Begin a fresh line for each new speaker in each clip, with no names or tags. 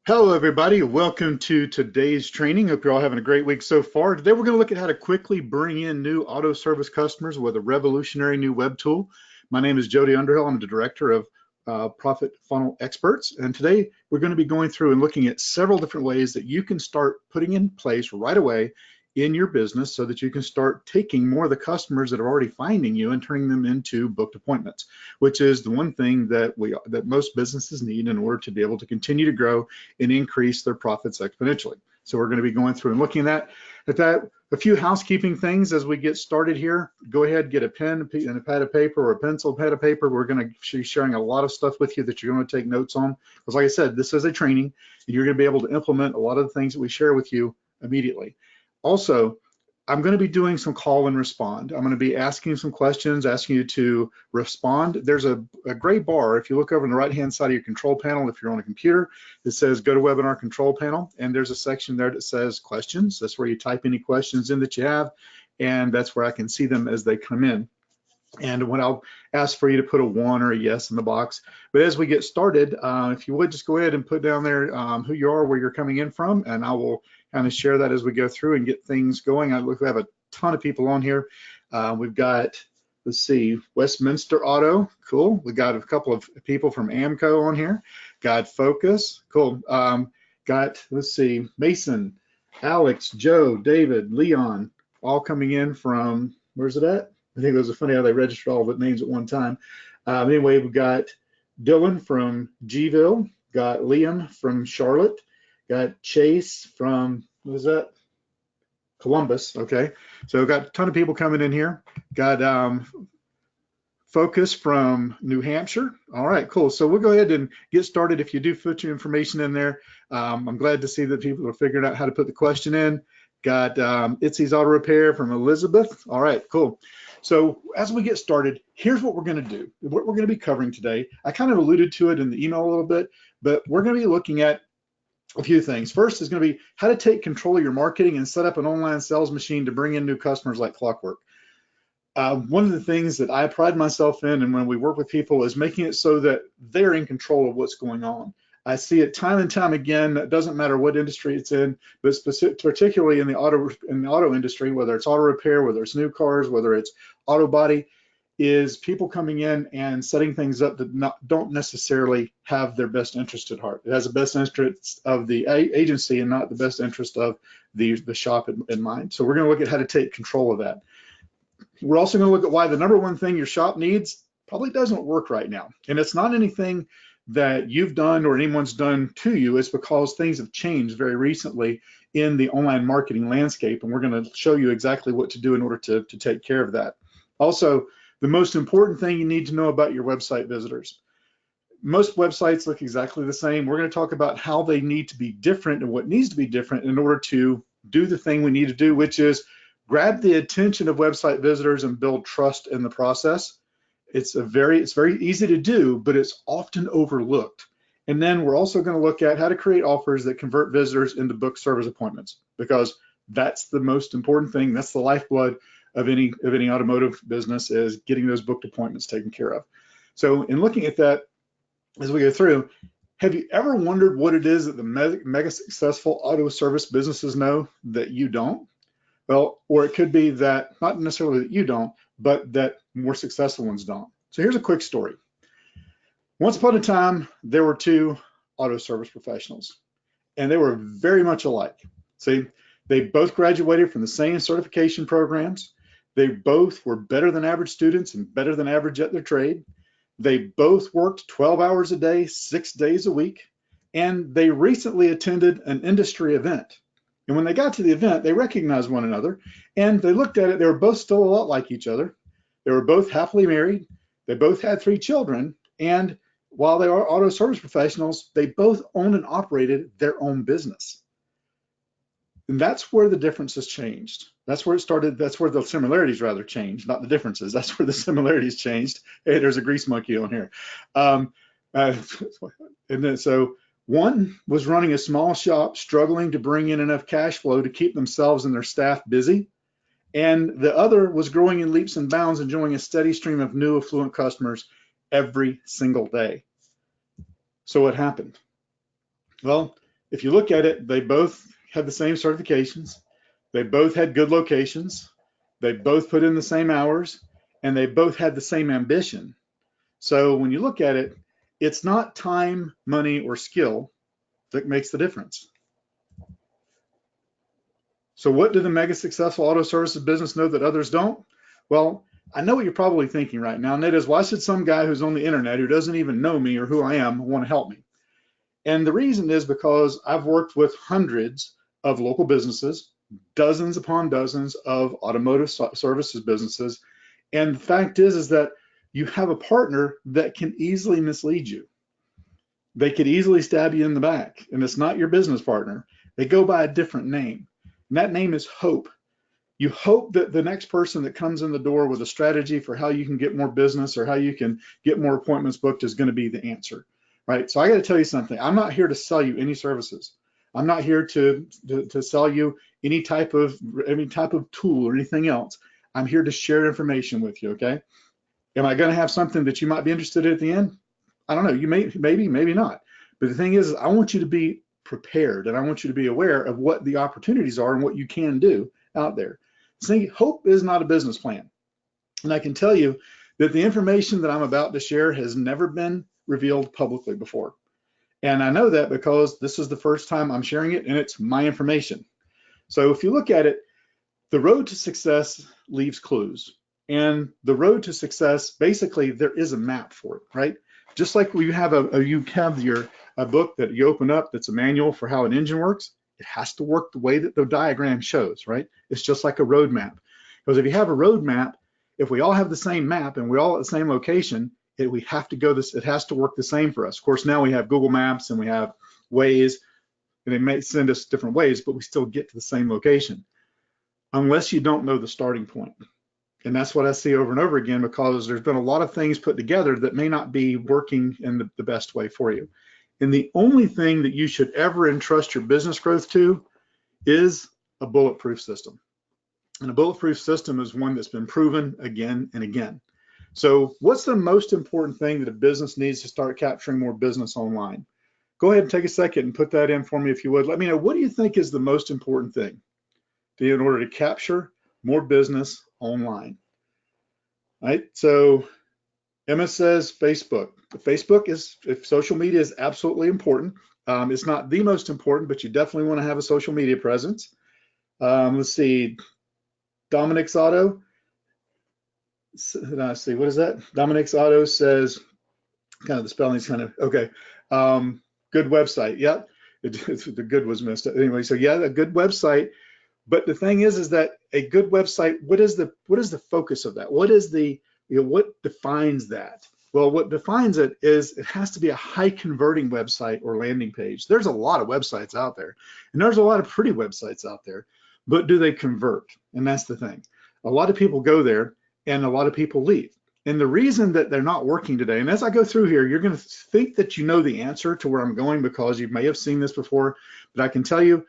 Hello, everybody. Welcome to today's training. Hope you're all having a great week so far. Today, we're going to look at how to quickly bring in new auto service customers with a revolutionary new web tool. My name is Jody Underhill. I'm the director of Profit Funnel Experts. And today, we're going to be going through and looking at several different ways that you can start putting in place right away in your business so that you can start taking more of the customers that are already finding you and turning them into booked appointments, which is the one thing that most businesses need in order to be able to continue to grow and increase their profits exponentially. So we're going to be going through and looking at that. A few housekeeping things as we get started here. Go ahead, get a pen and a pad of paper or a pencil, pad of paper. We're going to be sharing a lot of stuff with you that you're going to take notes on. Because like I said, this is a training and you're going to be able to implement a lot of the things that we share with you immediately. Also, I'm going to be doing some call and respond. I'm going to be asking some questions, asking you to respond. There's a gray bar. If you look over on the right-hand side of your control panel, if you're on a computer, it says go to webinar control panel. And there's a section there that says questions. That's where you type any questions in that you have. And that's where I can see them as they come in. And when I'll ask for you to put a 1 or a yes in the box. But as we get started, if you would just go ahead and put down there who you are, where you're coming in from, and I will kind of share that as we go through and get things going. I look, we have a ton of people on here. We've got, let's see, Westminster Auto, cool. We got a couple of people from AAMCO on here. Got Focus, cool. Got, let's see, Mason, Alex, Joe, David, Leon, all coming in from, where's it at? I think it was funny how they registered all the names at one time. Anyway, we've got Dylan from Gville, got Liam from Charlotte, got Chase from, what was that? Columbus, okay. So we've got a ton of people coming in here. Got Focus from New Hampshire. All right, cool. So we'll go ahead and get started. If you do put your information in there, I'm glad to see that people are figuring out how to put the question in. Got Itzy's Auto Repair from Elizabeth. All right, cool. So as we get started, here's what we're going to do. What we're going to be covering today, I kind of alluded to it in the email a little bit, but we're going to be looking at a few things. First is going to be how to take control of your marketing and set up an online sales machine to bring in new customers like clockwork. One of the things that I pride myself in, and when we work with people, is making it so that they're in control of what's going on. I see it time and time again. It doesn't matter what industry it's in, but particularly in the auto industry, whether it's auto repair, whether it's new cars, whether it's auto body, is people coming in and setting things up that don't necessarily have their best interest at heart. It has the best interest of the agency and not the best interest of the shop in mind. So we're going to look at how to take control of that. We're also going to look at why the number one thing your shop needs probably doesn't work right now. And it's not anything that you've done or anyone's done to you. It's because things have changed very recently in the online marketing landscape, and we're going to show you exactly what to do in order to take care of that. Also, the most important thing you need to know about your website visitors. Most websites look exactly the same. We're going to talk about how they need to be different and what needs to be different in order to do the thing we need to do, which is grab the attention of website visitors and build trust in the process. It's very easy to do, but it's often overlooked. And then we're also going to look at how to create offers that convert visitors into booked service appointments, because that's the most important thing. That's the lifeblood of any automotive business, is getting those booked appointments taken care of. So in looking at that, as we go through, have you ever wondered what it is that the mega successful auto service businesses know that you don't? Well, or it could be that not necessarily that you don't, but that more successful ones don't. So here's a quick story. Once upon a time, there were two auto service professionals, and they were very much alike. See, they both graduated from the same certification programs. They both were better than average students and better than average at their trade. They both worked 12 hours a day, 6 days a week, and they recently attended an industry event. And when they got to the event, they recognized one another, and they looked at it. They were both still a lot like each other. They were both happily married. They both had 3 children. And while they are auto service professionals, they both owned and operated their own business. And that's where the differences changed. That's where it started. That's where the similarities rather changed, not the differences. That's where the similarities changed. Hey, there's a grease monkey on here. And then so one was running a small shop, struggling to bring in enough cash flow to keep themselves and their staff busy. And the other was growing in leaps and bounds, enjoying a steady stream of new affluent customers every single day. So what happened? Well, If you look at it, they both had the same certifications. They both had good locations. They both put in the same hours, and they both had the same ambition. So when you look at it, it's not time, money, or skill that makes the difference. So what do the mega successful auto services business know that others don't? Well, I know what you're probably thinking right now, and that is, why should some guy who's on the internet who doesn't even know me or who I am want to help me? And the reason is because I've worked with hundreds of local businesses, dozens upon dozens of automotive services businesses. And the fact is that you have a partner that can easily mislead you. They could easily stab you in the back, and it's not your business partner. They go by a different name, and that name is hope. You hope that the next person that comes in the door with a strategy for how you can get more business or how you can get more appointments booked is going to be the answer, right? So I got to tell you something. I'm not here to sell you any services. I'm not here to sell you any type of tool or anything else. I'm here to share information with you, okay? Am I going to have something that you might be interested in at the end? I don't know. You maybe not. But the thing is, I want you to be prepared, and I want you to be aware of what the opportunities are and what you can do out there. See, hope is not a business plan. And I can tell you that the information that I'm about to share has never been revealed publicly before. And I know that because this is the first time I'm sharing it, and it's my information. So if you look at it, the road to success leaves clues. And the road to success, basically, there is a map for it, right? Just like you have a book that you open up that's a manual for how an engine works. It has to work the way that the diagram shows, right? It's just like a road map. Because if you have a road map, if we all have the same map and we're all at the same location, it has to work the same for us. Of course, now we have Google Maps and we have Waze, and they may send us different ways, but we still get to the same location, unless you don't know the starting point. And that's what I see over and over again, because there's been a lot of things put together that may not be working in the best way for you. And the only thing that you should ever entrust your business growth to is a bulletproof system. And a bulletproof system is one that's been proven again and again. So what's the most important thing that a business needs to start capturing more business online? Go ahead and take a second and put that in for me if you would. Let me know, what do you think is the most important thing in order to capture more business online? All right, so Emma says Facebook. If social media is absolutely important. It's not the most important, but you definitely want to have a social media presence. Let's see, Dominic's Auto. Let's see, what is that? Dominic's Auto says, kind of the spelling's kind of, okay. Good website, yeah. The good was missed. Anyway, so yeah, a good website. But the thing is that a good website, what is the focus of that? What is what defines that? Well, what defines it is it has to be a high converting website or landing page. There's a lot of websites out there, and there's a lot of pretty websites out there, but do they convert? And that's the thing. A lot of people go there and a lot of people leave. And the reason that they're not working today, and as I go through here, you're going to think that you know the answer to where I'm going because you may have seen this before, but I can tell you,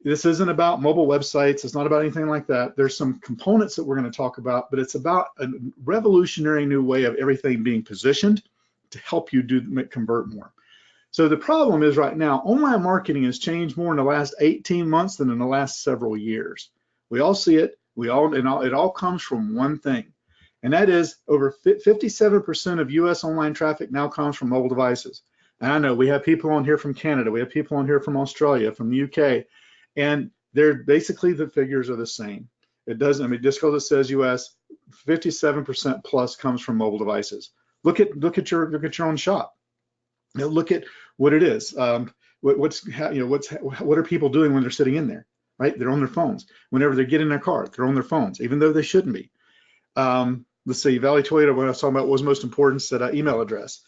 this isn't about mobile websites. It's not about anything like that. There's some components that we're going to talk about, but it's about a revolutionary new way of everything being positioned to help you convert more. So the problem is right now, online marketing has changed more in the last 18 months than in the last several years. We all see it. It all comes from one thing, and that is over 57% of US online traffic now comes from mobile devices. And I know we have people on here from Canada. We have people on here from Australia, from the UK. And they're basically, the figures are the same. It doesn't, I mean, just because it says US, 57% plus comes from mobile devices. Look at your own shop. Look at what it is. What are people doing when they're sitting in there, right? They're on their phones. Whenever they get in their car, they're on their phones, even though they shouldn't be. Let's see, Valley Toyota, when I was talking about what was most important, said email address.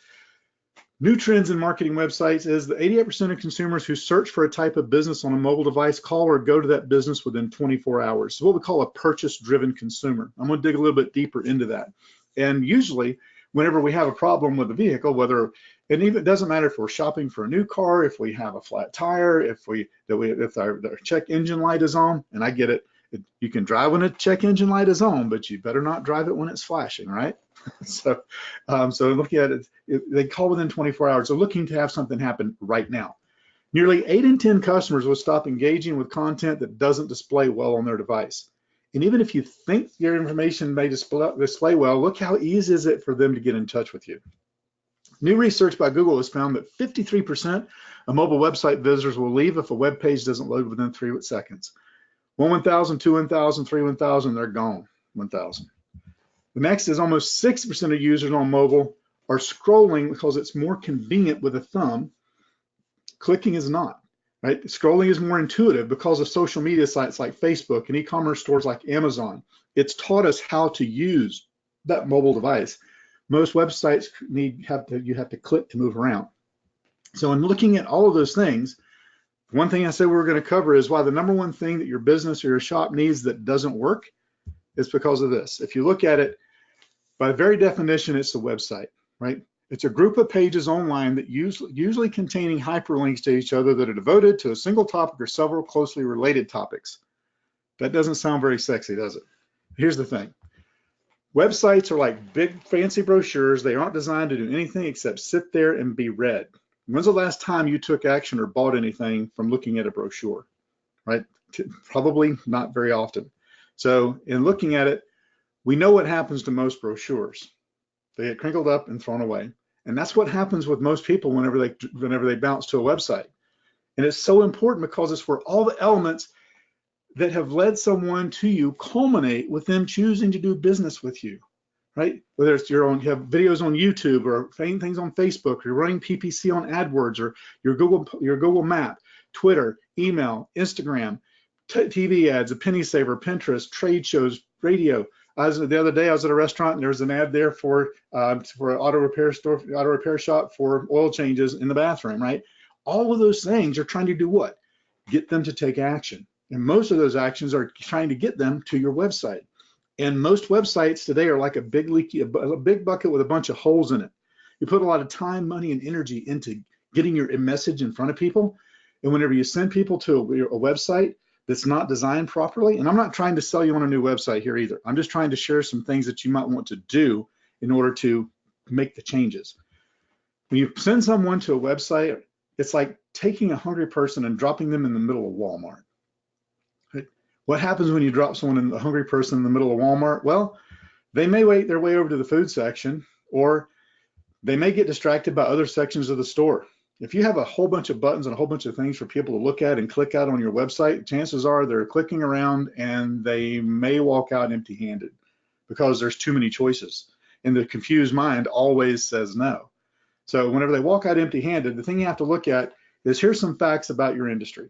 New trends in marketing websites is that 88% of consumers who search for a type of business on a mobile device call or go to that business within 24 hours. So what we call a purchase-driven consumer. I'm going to dig a little bit deeper into that. And usually, whenever we have a problem with a vehicle, and even it doesn't matter if we're shopping for a new car, if we have a flat tire, if our check engine light is on, and I get it, you can drive when a check engine light is on, but you better not drive it when it's flashing, right? So looking at it, they call within 24 hours. They're looking to have something happen right now. Nearly 8 in 10 customers will stop engaging with content that doesn't display well on their device. And even if you think your information may display well, look how easy is it for them to get in touch with you. New research by Google has found that 53% of mobile website visitors will leave if a web page doesn't load within 3 seconds. 1,000, 2, 1,000, 3, 1,000, they're gone. 1,000. The next is almost 60% of users on mobile are scrolling because it's more convenient with a thumb. Clicking is not, right? Scrolling is more intuitive because of social media sites like Facebook and e-commerce stores like Amazon. It's taught us how to use that mobile device. Most websites you have to click to move around. So in looking at all of those things, one thing I said we were going to cover is why the number one thing that your business or your shop needs that doesn't work is because of this. If you look at it, by very definition, it's a website, right? It's a group of pages online that usually containing hyperlinks to each other that are devoted to a single topic or several closely related topics. That doesn't sound very sexy, does it? Here's the thing. Websites are like big fancy brochures. They aren't designed to do anything except sit there and be read. When's the last time you took action or bought anything from looking at a brochure, right? Probably not very often. So in looking at it, we know what happens to most brochures. They get crinkled up and thrown away. And that's what happens with most people whenever they bounce to a website. And it's so important because it's where all the elements that have led someone to you culminate with them choosing to do business with you, right? Whether it's you have videos on YouTube or things on Facebook, or you're running PPC on AdWords, or your Google Map, Twitter, email, Instagram, TV ads, a penny saver, Pinterest, trade shows, radio. The other day I was at a restaurant and there was an ad there for an auto repair shop for oil changes in the bathroom, right? All of those things are trying to do what? Get them to take action. And most of those actions are trying to get them to your website. And most websites today are like a big bucket with a bunch of holes in it. You put a lot of time, money, and energy into getting your message in front of people. And whenever you send people to a website that's not designed properly, and I'm not trying to sell you on a new website here either. I'm just trying to share some things that you might want to do in order to make the changes. When you send someone to a website, it's like taking a hungry person and dropping them in the middle of Walmart. What happens when you drop someone, a hungry person, in the middle of Walmart? Well, they may wait their way over to the food section, or they may get distracted by other sections of the store. If you have a whole bunch of buttons and a whole bunch of things for people to look at and click out on your website, chances are they're clicking around and they may walk out empty-handed because there's too many choices. And the confused mind always says no. So whenever they walk out empty-handed, the thing you have to look at is, here's some facts about your industry.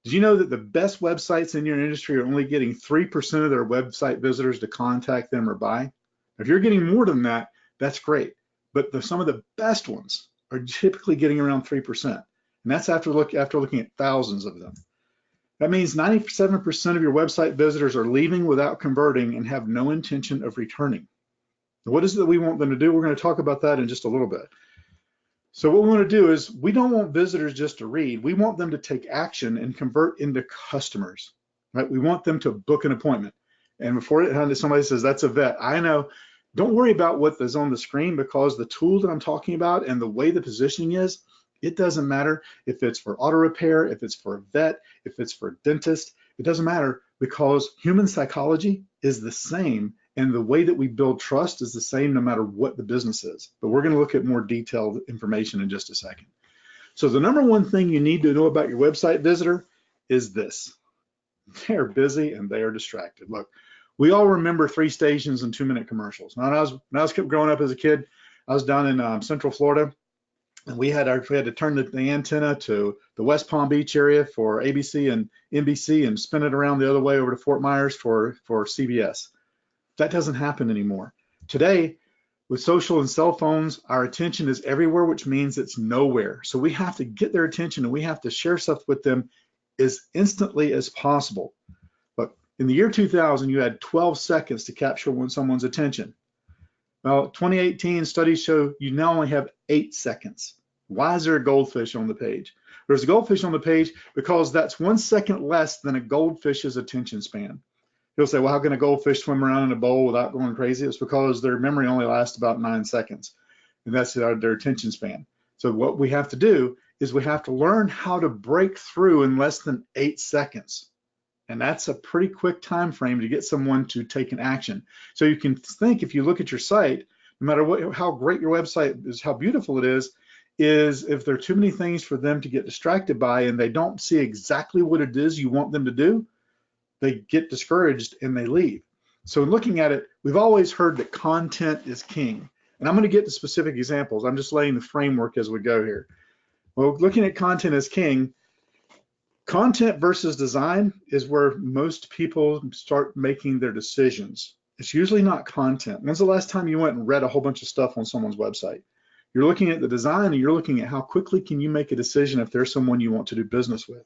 Did you know that the best websites in your industry are only getting 3% of their website visitors to contact them or buy? If you're getting more than that, that's great. But some of the best ones are typically getting around 3%. And that's after looking at thousands of them. That means 97% of your website visitors are leaving without converting and have no intention of returning. What is it that we want them to do? We're going to talk about that in just a little bit. So what we want to do is, we don't want visitors just to read. We want them to take action and convert into customers, right? We want them to book an appointment. And before somebody says, that's a vet, I know, don't worry about what is on the screen, because the tool that I'm talking about and the way the positioning is, it doesn't matter if it's for auto repair, if it's for a vet, if it's for a dentist, it doesn't matter, because human psychology is the same. And the way that we build trust is the same no matter what the business is. But we're going to look at more detailed information in just a second. So the number one thing you need to know about your website visitor is this. They're busy and they are distracted. Look, we all remember 3 stations and 2-minute commercials. Now, when I was growing up as a kid, I was down in Central Florida, and we had to turn the antenna to the West Palm Beach area for ABC and NBC and spin it around the other way over to Fort Myers for CBS. That doesn't happen anymore. Today, with social and cell phones, our attention is everywhere, which means it's nowhere. So we have to get their attention, and we have to share stuff with them as instantly as possible. But in the year 2000, you had 12 seconds to capture someone's attention. Well, 2018 studies show you now only have 8 seconds. Why is there a goldfish on the page? There's a goldfish on the page because that's 1 second less than a goldfish's attention span. You'll say, well, how can a goldfish swim around in a bowl without going crazy? It's because their memory only lasts about 9 seconds, and that's their attention span. So what we have to do is we have to learn how to break through in less than 8 seconds. And that's a pretty quick time frame to get someone to take an action. So you can think, if you look at your site, no matter what, how great your website is, how beautiful it is if there are too many things for them to get distracted by and they don't see exactly what it is you want them to do, they get discouraged and they leave. So in looking at it, we've always heard that content is king. And I'm going to get to specific examples. I'm just laying the framework as we go here. Well, looking at content as king, content versus design is where most people start making their decisions. It's usually not content. When's the last time you went and read a whole bunch of stuff on someone's website? You're looking at the design and you're looking at how quickly can you make a decision if there's someone you want to do business with.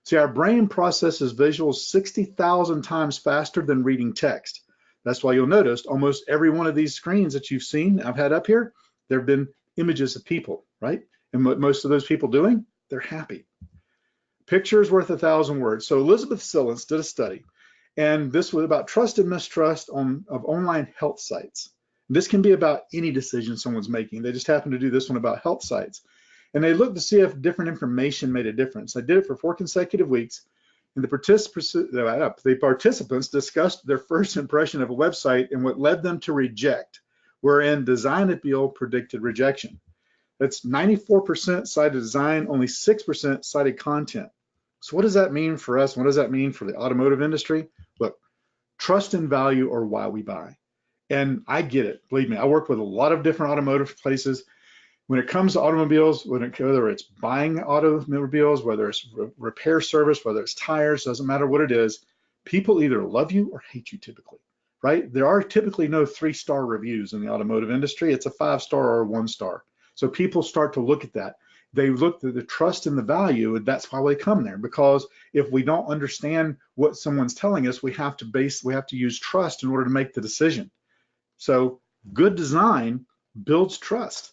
See, our brain processes visuals 60,000 times faster than reading text. That's why you'll notice almost every one of these screens that you've seen, I've had up here, there have been images of people, right? And what most of those people doing, they're happy. Picture is worth 1,000 words. So Elizabeth Sillins did a study, and this was about trust and mistrust of online health sites. This can be about any decision someone's making. They just happen to do this one about health sites. And they looked to see if different information made a difference. They did it for 4 consecutive weeks, and the participants discussed their first impression of a website and what led them to reject, wherein design appeal predicted rejection. That's 94% cited design, only 6% cited content. So what does that mean for us? What does that mean for the automotive industry? Look, trust and value are why we buy. And I get it, believe me, I work with a lot of different automotive places. When it comes to automobiles, whether it's buying automobiles, whether it's repair service, whether it's tires, doesn't matter what it is, people either love you or hate you typically, right? There are typically no 3-star reviews in the automotive industry. It's a 5-star or a 1-star. So people start to look at that. They look at the trust and the value, and that's why they come there. Because if we don't understand what someone's telling us, we have to use trust in order to make the decision. So good design builds trust.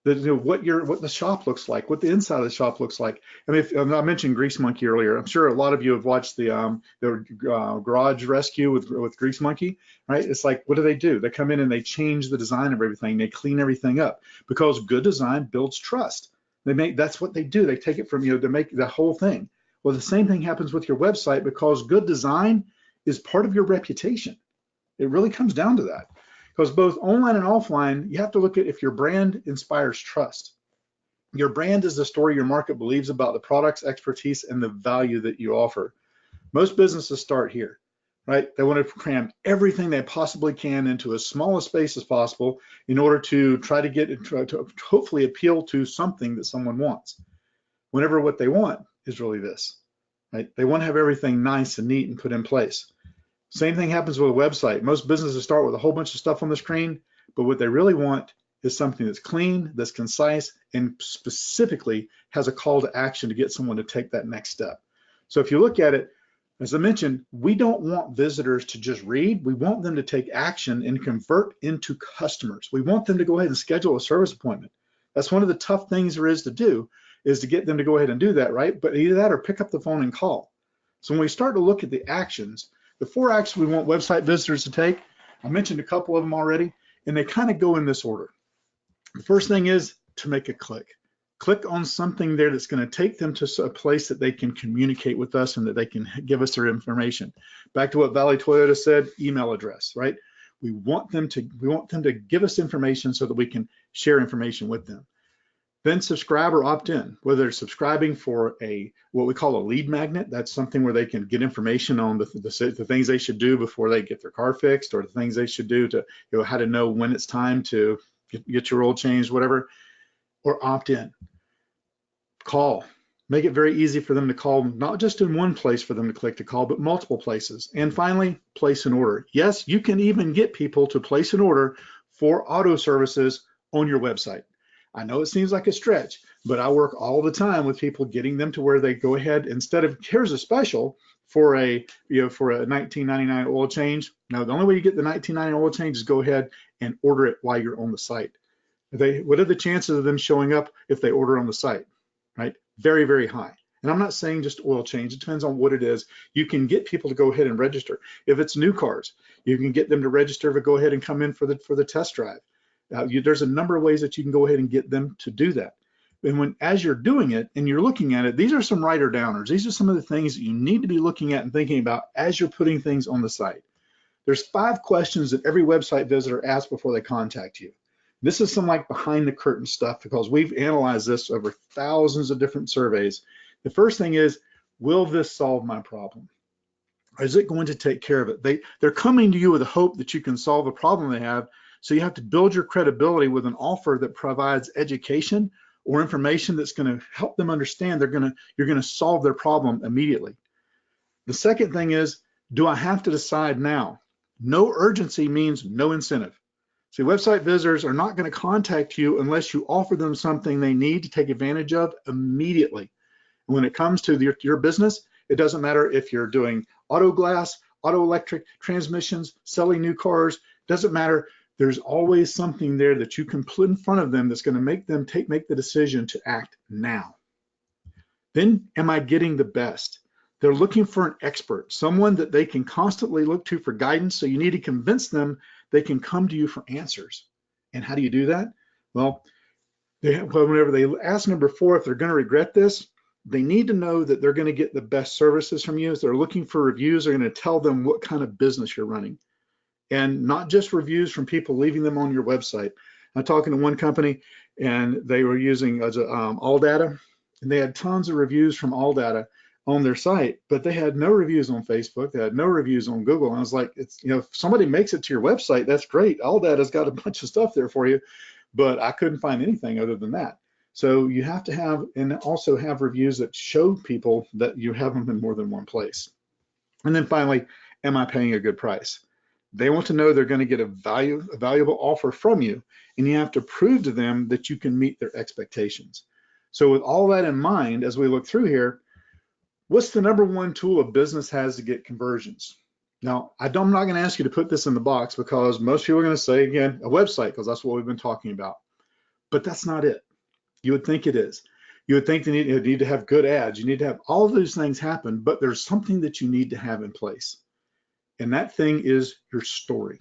What the shop looks like, what the inside of the shop looks like. I mean, I mentioned Grease Monkey earlier. I'm sure a lot of you have watched the Garage Rescue with Grease Monkey, right? It's like, what do? They come in and they change the design of everything. They clean everything up because good design builds trust. That's what they do. They take it from you to make the whole thing. Well, the same thing happens with your website because good design is part of your reputation. It really comes down to that. Because both online and offline, you have to look at if your brand inspires trust. Your brand is the story your market believes about the products, expertise, and the value that you offer. Most businesses start here, right? They want to cram everything they possibly can into as small a space as possible in order to try to hopefully appeal to something that someone wants. Whenever what they want is really this, right? They want to have everything nice and neat and put in place. Same thing happens with a website. Most businesses start with a whole bunch of stuff on the screen, but what they really want is something that's clean, that's concise, and specifically has a call to action to get someone to take that next step. So if you look at it, as I mentioned, we don't want visitors to just read. We want them to take action and convert into customers. We want them to go ahead and schedule a service appointment. That's one of the tough things there is to do, is to get them to go ahead and do that, right? But either that or pick up the phone and call. So when we start to look at the actions, the 4 actions we want website visitors to take, I mentioned a couple of them already, and they kind of go in this order. The first thing is to make a click. Click on something there that's going to take them to a place that they can communicate with us and that they can give us their information. Back to what Valley Toyota said, email address, right? We want them to give us information so that we can share information with them. Then subscribe or opt in, whether they're subscribing for what we call a lead magnet. That's something where they can get information on the things they should do before they get their car fixed, or the things they should do to, how to know when it's time to get your oil changed, whatever, or opt in. Call. Make it very easy for them to call, not just in one place for them to click to call, but multiple places. And finally, place an order. Yes, you can even get people to place an order for auto services on your website. I know it seems like a stretch, but I work all the time with people getting them to where they go ahead, instead of here's a special for a $19.99 oil change. No, the only way you get the $19.99 oil change is go ahead and order it while you're on the site. What are the chances of them showing up if they order on the site, right? Very, very high. And I'm not saying just oil change. It depends on what it is. You can get people to go ahead and register. If it's new cars, you can get them to register to go ahead and come in for the test drive. There's a number of ways that you can go ahead and get them to do that. And as you're doing it and you're looking at it, these are some writer downers. These are some of the things that you need to be looking at and thinking about as you're putting things on the site. There's 5 questions that every website visitor asks before they contact you. This is some like behind the curtain stuff because we've analyzed this over thousands of different surveys. The first thing is, will this solve my problem? Or is it going to take care of it? They're coming to you with a hope that you can solve a problem they have. So you have to build your credibility with an offer that provides education or information that's going to help them understand you're going to solve their problem immediately. The second thing is, do I have to decide now? No urgency means no incentive. See, website visitors are not going to contact you unless you offer them something they need to take advantage of immediately. When it comes to your business, it doesn't matter if you're doing auto glass, auto electric, transmissions, selling new cars, doesn't matter. There's always something there that you can put in front of them that's going to make them make the decision to act now. Then, am I getting the best? They're looking for an expert, someone that they can constantly look to for guidance. So you need to convince them they can come to you for answers. And how do you do that? Well, whenever they ask number 4 if they're going to regret this, they need to know that they're going to get the best services from you. If they're looking for reviews, they're going to tell them what kind of business you're running. And not just reviews from people leaving them on your website. I'm talking to one company and they were using AllData, and they had tons of reviews from AllData on their site, but they had no reviews on Facebook. They had no reviews on Google. And I was like, if somebody makes it to your website, that's great. AllData's got a bunch of stuff there for you, but I couldn't find anything other than that. So you have to have, and also have reviews that show people that you have them in more than one place. And then finally, am I paying a good price? They want to know they're going to get a valuable offer from you, and you have to prove to them that you can meet their expectations. So with all that in mind, as we look through here, what's the number 1 tool a business has to get conversions? Now, I'm not going to ask you to put this in the box because most people are going to say, again, a website, because that's what we've been talking about. But that's not it. You would think it is. You would think you need to have good ads. You need to have all of those things happen, but there's something that you need to have in place. And that thing is your story.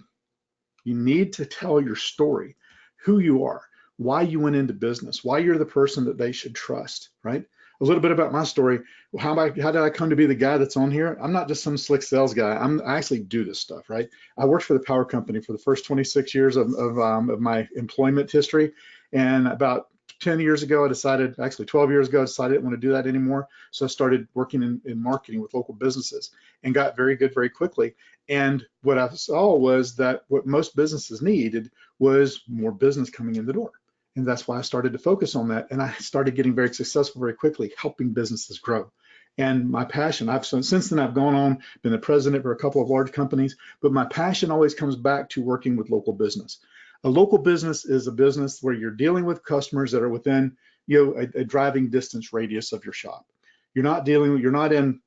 You need to tell your story, who you are, why you went into business, why you're the person that they should trust, right? A little bit about my story. How did I come to be the guy that's on here? I'm not just some slick sales guy. I actually do this stuff, right? I worked for the power company for the first 26 years of my employment history. And about 10 years ago, I decided, actually 12 years ago, I decided I didn't want to do that anymore. So I started working in marketing with local businesses and got very good very quickly. And what I saw was that what most businesses needed was more business coming in the door. And that's why I started to focus on that. And I started getting very successful very quickly, helping businesses grow. And my passion, since then I've gone on, been the president for a couple of large companies, but my passion always comes back to working with local business. A local business is a business where you're dealing with customers that are within a driving distance radius of your shop. You're not in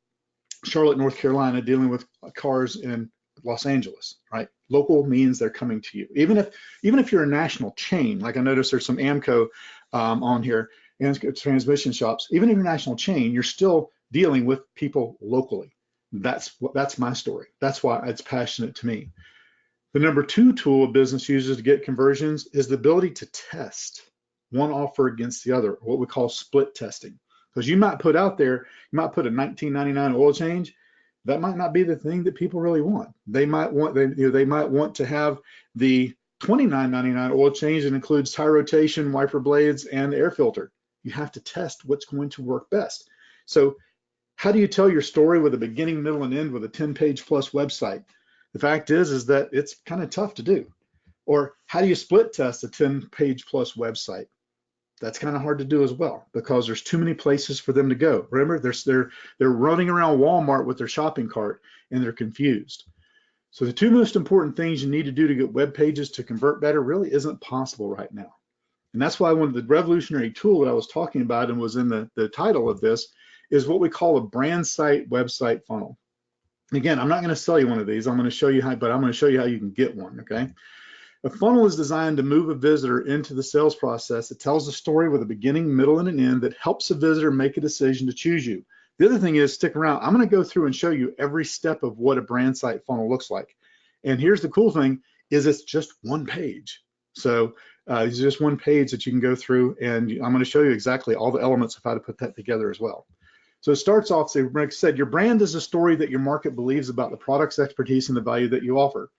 Charlotte, North Carolina, dealing with cars in Los Angeles, right? Local means they're coming to you. Even if you're a national chain, like I noticed there's some AMCO on here and transmission shops. Even if you're a national chain, you're still dealing with people locally. That's my story. That's why it's passionate to me. The number 2 tool a business uses to get conversions is the ability to test one offer against the other, what we call split testing. Because you might put a $19.99 oil change. That might not be the thing that people really want. They might want to have the $29.99 oil change that includes tire rotation, wiper blades, and air filter. You have to test what's going to work best. So how do you tell your story with a beginning, middle, and end with a 10-page plus website? The fact is that it's kind of tough to do. Or how do you split test a 10-page plus website? That's kind of hard to do as well because there's too many places for them to go. Remember, they're running around Walmart with their shopping cart and they're confused. So the 2 most important things you need to do to get web pages to convert better really isn't possible right now. And that's why one of the revolutionary tool that I was talking about and was in the title of this is what we call a brand site website funnel. Again, I'm not going to sell you one of these. I'm going to show you how, but I'm going to show you how you can get one, okay? A funnel is designed to move a visitor into the sales process. It tells a story with a beginning, middle, and an end that helps a visitor make a decision to choose you. The other thing is, stick around. I'm going to go through and show you every step of what a brand site funnel looks like. And here's the cool thing is it's just one page. So It's just one page that you can go through, and I'm going to show you exactly all the elements of how to put that together as well. So it starts off, so like I said, your brand is a story that your market believes about the products, expertise, and the value that you offer.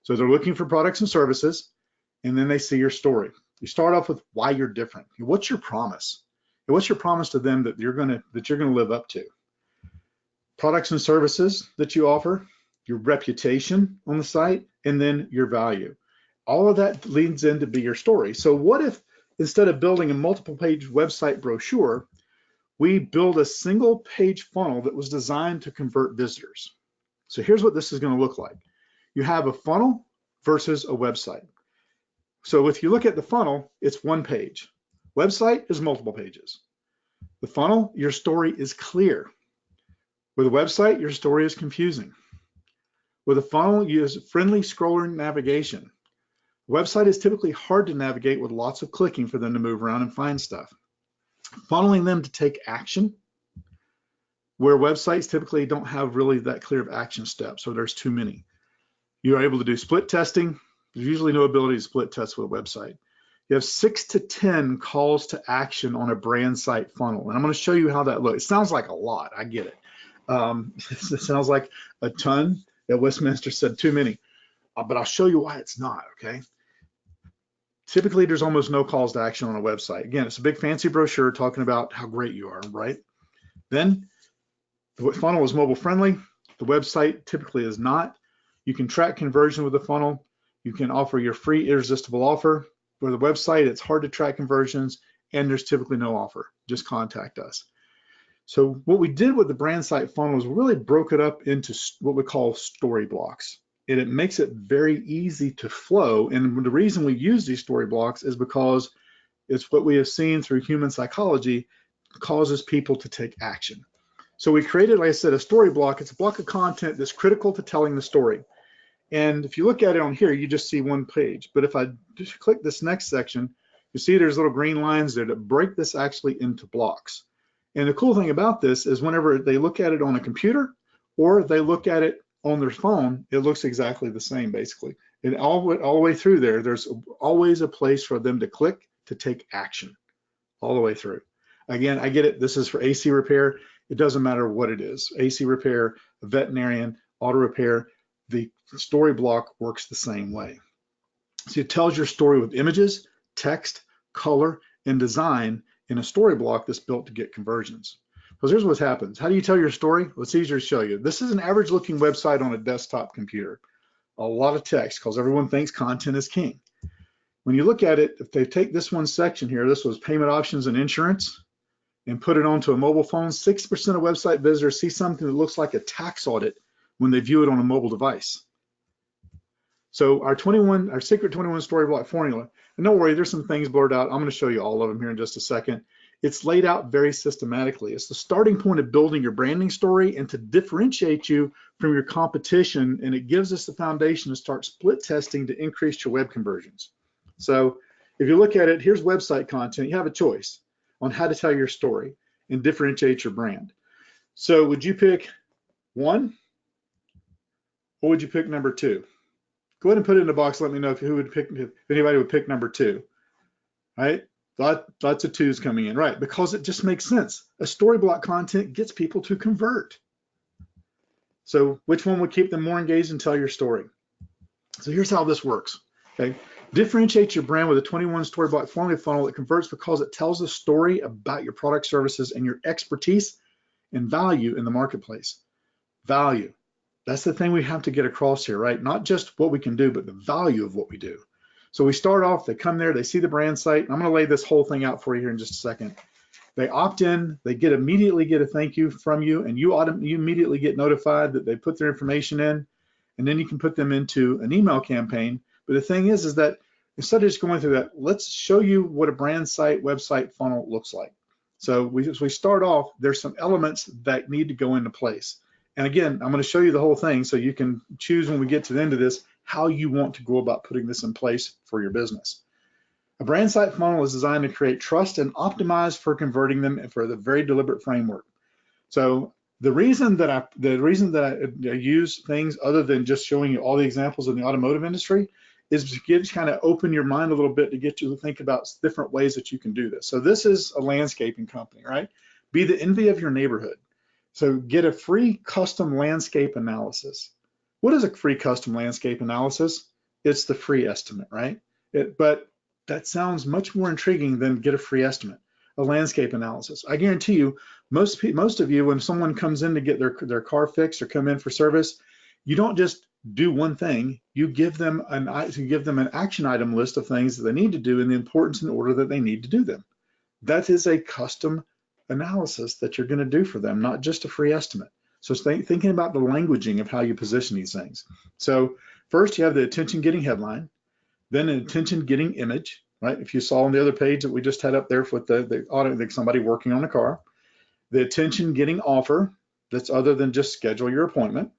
So they're looking for products and services, and then they see your story. You start off with why you're different. What's your promise? And what's your promise to them that you're gonna live up to? Products and services that you offer, your reputation on the site, and then your value. All of that leads in to be your story. So what if instead of building a multiple page website brochure, we build a single page funnel that was designed to convert visitors? So here's what this is going to look like. You have a funnel versus a website. So if you look at the funnel, it's one page. Website is multiple pages. The funnel, your story is clear. With a website, your story is confusing. With a funnel, you use friendly scroller navigation. A website is typically hard to navigate with lots of clicking for them to move around and find stuff. Funneling them to take action, where websites typically don't have really that clear of action steps, so there's too many. You're able to do split testing. There's usually no ability to split test with a website. You have 6 to 10 calls to action on a brand site funnel, and I'm going to show you how that looks. It sounds like a lot, I get it. It sounds like a ton. That Westminster said too many, but I'll show you why it's not, okay? Typically, there's almost no calls to action on a website. Again, it's a big fancy brochure talking about how great you are, right? Then the funnel is mobile friendly. The website typically is not. You can track conversion with the funnel. You can offer your free irresistible offer. For the website, it's hard to track conversions, and there's typically no offer. Just contact us. So what we did with the brand site funnel is we really broke it up into what we call story blocks. And it makes it very easy to flow. And the reason we use these story blocks is because it's what we have seen through human psychology causes people to take action. So we created, like I said, a story block. It's a block of content that's critical to telling the story. And if you look at it on here, you just see one page. But if I just click this next section, you see there's little green lines there that break this actually into blocks. And the cool thing about this is whenever they look at it on a computer or they look at it on their phone, it looks exactly the same, basically. And all the way through there, there's always a place for them to click to take action all the way through. Again, I get it. This is for AC repair. It doesn't matter what it is. AC repair, veterinarian, auto repair, the story block works the same way. So it tells your story with images, text, color, and design in a story block that's built to get conversions. Because here's what happens. How do you tell your story? Well, it's easier to show you. This is an average looking website on a desktop computer. A lot of text because everyone thinks content is king. When you look at it, if they take this one section here, this was payment options and insurance, and put it onto a mobile phone, 6% of website visitors see something that looks like a tax audit when they view it on a mobile device. So our secret 21 story block formula, and don't worry, there's some things blurred out. I'm going to show you all of them here in just a second. It's laid out very systematically. It's the starting point of building your branding story and to differentiate you from your competition, and it gives us the foundation to start split testing to increase your web conversions. So if you look at it, here's website content. You have a choice on how to tell your story and differentiate your brand. So would you pick 1 or would you pick number 2? Go ahead and put it in the box. Let me know if anybody would pick number 2, right? Lots of 2s coming in, right? Because it just makes sense. A story block content gets people to convert. So which one would keep them more engaged and tell your story? So here's how this works, okay? Differentiate your brand with a 21 story block formula funnel that converts because it tells a story about your product, services, and your expertise and value in the marketplace. Value. That's the thing we have to get across here, right? Not just what we can do, but the value of what we do. So we start off, they come there, they see the brand site. I'm going to lay this whole thing out for you here in just a second. They opt in, they immediately get a thank you from you, and you immediately get notified that they put their information in, and then you can put them into an email campaign. But the thing is that instead of just going through that, let's show you what a brand site website funnel looks like. So as we start off, there's some elements that need to go into place. And again, I'm going to show you the whole thing so you can choose when we get to the end of this how you want to go about putting this in place for your business. A brand site funnel is designed to create trust and optimize for converting them for the very deliberate framework. So the reason that I use things other than just showing you all the examples in the automotive industry is to get kind of open your mind a little bit to get you to think about different ways that you can do this. So this is a landscaping company, right? Be the envy of your neighborhood. So get a free custom landscape analysis. What is a free custom landscape analysis? It's the free estimate, right? But that sounds much more intriguing than get a free estimate, a landscape analysis. I guarantee you, most of you, when someone comes in to get their car fixed or come in for service, you don't just do one thing. You give them an action item list of things that they need to do in the importance and order that they need to do them. That is a custom analysis that you're going to do for them, not just a free estimate. So thinking about the languaging of how you position these things. So first you have the attention getting headline, then an attention getting image, right? If you saw on the other page that we just had up there with the auto, like somebody working on a car, the attention getting offer, that's other than just schedule your appointment.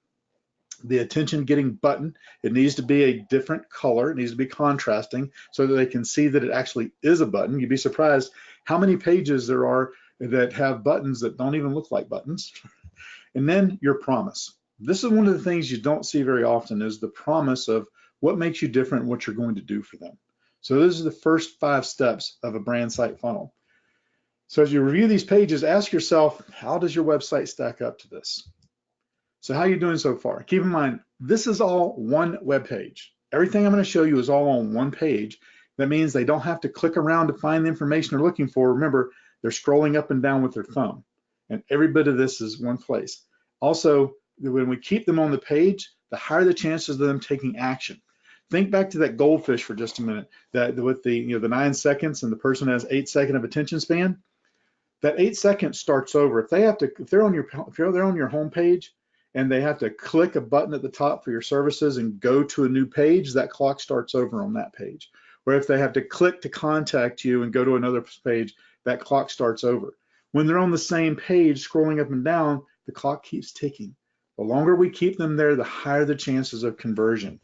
The attention getting button, it needs to be a different color. It needs to be contrasting so that they can see that it actually is a button. You'd be surprised how many pages there are that have buttons that don't even look like buttons. And then your promise. This is one of the things you don't see very often, is the promise of what makes you different and what you're going to do for them. So those are the first 5 steps of a brand site funnel. So as you review these pages, ask yourself, how does your website stack up to this? So how are you doing so far? Keep in mind, this is all one web page. Everything I'm going to show you is all on one page. That means they don't have to click around to find the information they're looking for. Remember, they're scrolling up and down with their thumb, and every bit of this is one place. Also, when we keep them on the page, the higher the chances of them taking action. Think back to that goldfish for just a minute, that with the the 9 seconds and the person has 8 seconds of attention span. That 8 seconds starts over. If they're on your home page and they have to click a button at the top for your services and go to a new page, that clock starts over on that page. Or if they have to click to contact you and go to another page, that clock starts over. When they're on the same page scrolling up and down, the clock keeps ticking. The longer we keep them there, the higher the chances of conversion.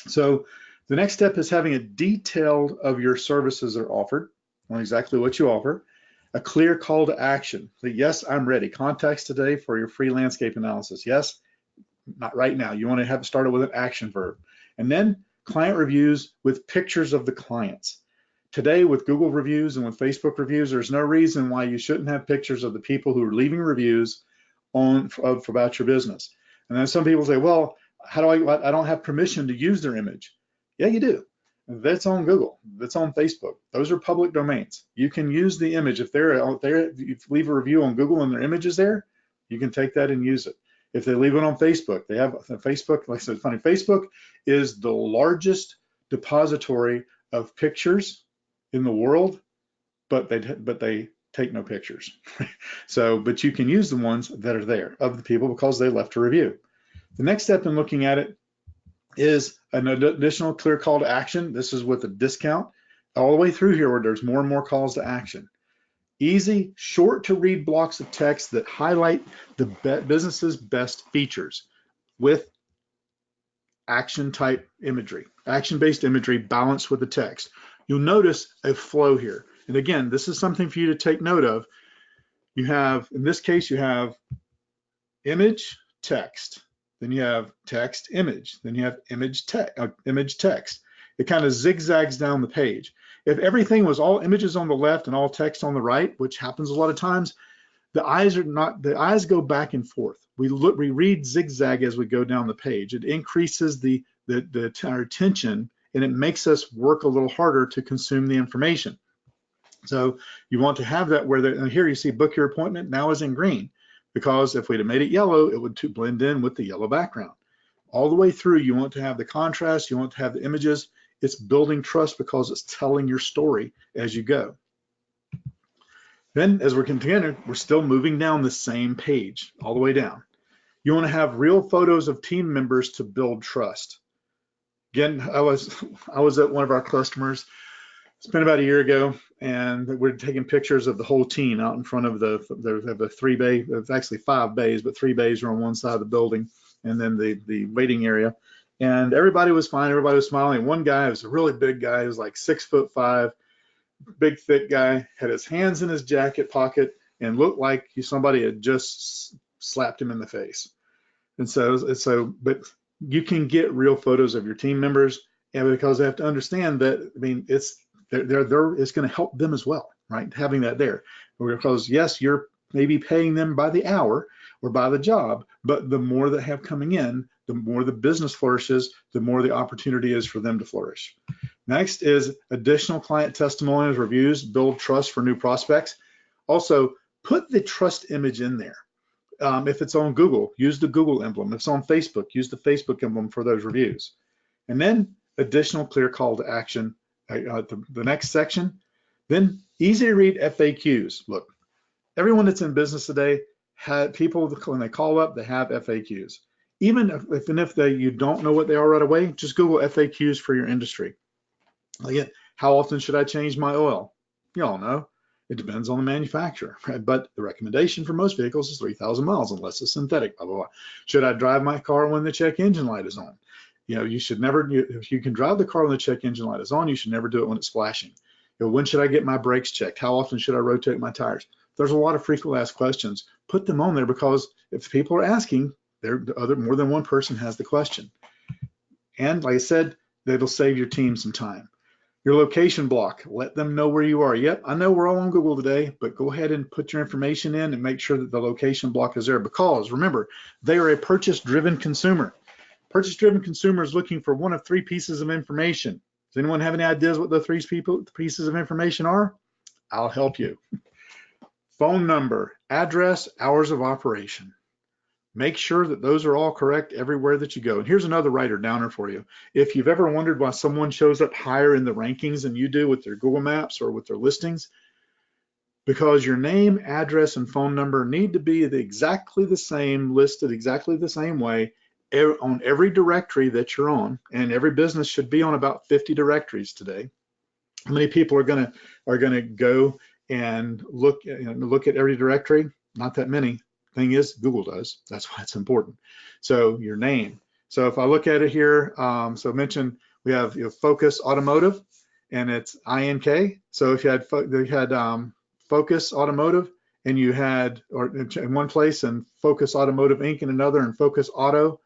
So the next step is having a detail of your services that are offered, on exactly what you offer, a clear call to action. So yes, I'm ready. Contacts today for your free landscape analysis. Yes, not right now. You want to have it started with an action verb. And then client reviews with pictures of the clients. Today with Google reviews and with Facebook reviews, there's no reason why you shouldn't have pictures of the people who are leaving reviews about your business. And then some people say, well, how do I don't have permission to use their image. Yeah, you do. That's on Google. That's on Facebook. Those are public domains. You can use the image. If they're out there, if you leave a review on Google and their image is there, you can take that and use it. If they leave it on Facebook, they have Facebook. Like I said, funny, Facebook is the largest depository of pictures in the world, but they take no pictures. So, but you can use the ones that are there of the people because they left a review. The next step in looking at it is an additional clear call to action. This is with a discount all the way through here where there's more and more calls to action. Easy, short to read blocks of text that highlight the business's best features with action type imagery, action-based imagery balanced with the text. You'll notice a flow here. And again, this is something for you to take note of. You have, in this case, you have image, text. Then you have text, image. Then you have image, text. It kind of zigzags down the page. If everything was all images on the left and all text on the right, which happens a lot of times, the eyes go back and forth. We read zigzag as we go down the page. It increases our attention, and it makes us work a little harder to consume the information. So you want to have that where and here you see book your appointment now is in green, because if we'd have made it yellow, it would blend in with the yellow background. All the way through, you want to have the contrast, you want to have the images. It's building trust because it's telling your story as you go. Then as we're continuing, we're still moving down the same page all the way down. You want to have real photos of team members to build trust. Again, I was at one of our customers. It's been about a year ago, and we're taking pictures of the whole team out in front of they have a 3-bay, it's actually 5 bays, but 3 bays are on one side of the building, and then the waiting area. And everybody was fine, everybody was smiling. One guy was a really big guy, he was like 6'5", big thick guy, had his hands in his jacket pocket and looked like somebody had just slapped him in the face. And so, but you can get real photos of your team members, And because they have to understand that, I mean, it's going to help them as well, right? Having that there, because yes, you're maybe paying them by the hour or by the job, but the more that have coming in, the more the business flourishes, the more the opportunity is for them to flourish. Next is additional client testimonials, reviews, build trust for new prospects. Also, put the trust image in there. If it's on Google, use the Google emblem. If it's on Facebook, use the Facebook emblem for those reviews. And then additional clear call to action, the next section. Then easy to read FAQs. Look, everyone that's in business today, people, when they call up, they have FAQs. Even if you don't know what they are right away, just Google FAQs for your industry. Again, how often should I change my oil? You all know. It depends on the manufacturer, right? But the recommendation for most vehicles is 3,000 miles unless it's synthetic, blah, blah, blah. Should I drive my car when the check engine light is on? You know, you should never, if you can drive the car when the check engine light is on, you should never do it when it's flashing. You know, when should I get my brakes checked? How often should I rotate my tires? There's a lot of frequently asked questions. Put them on there, because if people are asking, more than one person has the question. And like I said, that'll save your team some time. Your location block, let them know where you are. Yep, I know we're all on Google today, but go ahead and put your information in and make sure that the location block is there, because remember, they are a purchase-driven consumer. Purchase-driven consumer is looking for one of three pieces of information. Does anyone have any ideas what the three pieces of information are? I'll help you. Phone number, address, hours of operation. Make sure that those are all correct everywhere that you go. And here's another writer downer for you. If you've ever wondered why someone shows up higher in the rankings than you do with their Google Maps or with their listings, because your name, address, and phone number need to be exactly the same, listed exactly the same way on every directory that you're on. And every business should be on about 50 directories today. How many people are gonna go and look at every directory? Not that many. Thing is, Google does. That's why it's important. So your name. So if I look at it here, so mention we have Focus Automotive, and it's INK. So if you had Focus Automotive, and you had in one place, and Focus Automotive Inc. in another, and Focus Auto,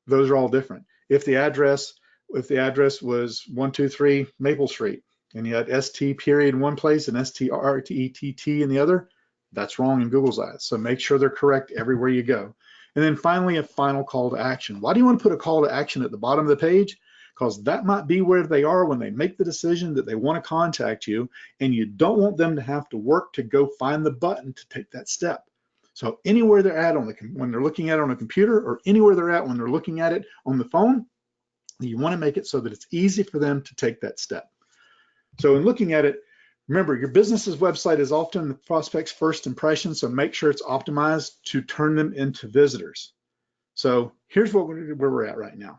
those are all different. If the address was 123 Maple Street, and you had ST period in one place and STRTETT in the other, that's wrong in Google's eyes. So make sure they're correct everywhere you go. And then finally, a final call to action. Why do you want to put a call to action at the bottom of the page? Because that might be where they are when they make the decision that they want to contact you, and you don't want them to have to work to go find the button to take that step. So anywhere they're at when they're looking at it on a computer, or anywhere they're at when they're looking at it on the phone, you want to make it so that it's easy for them to take that step. So in looking at it, remember, your business's website is often the prospect's first impression, so make sure it's optimized to turn them into visitors. So here's where we're at right now.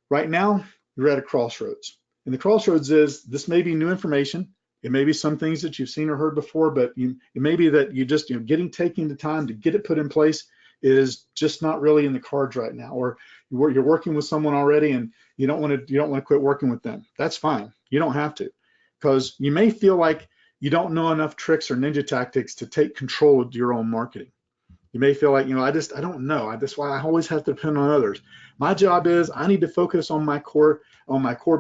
Right now, you're at a crossroads. And the crossroads is, this may be new information. It may be some things that you've seen or heard before, but it may be that you just, taking the time to get it put in place is just not really in the cards right now. Or you're working with someone already and you don't want to quit working with them. That's fine. You don't have to. Because you may feel like you don't know enough tricks or ninja tactics to take control of your own marketing. You may feel like, I don't know. That's why I always have to depend on others. My job is I need to focus on my core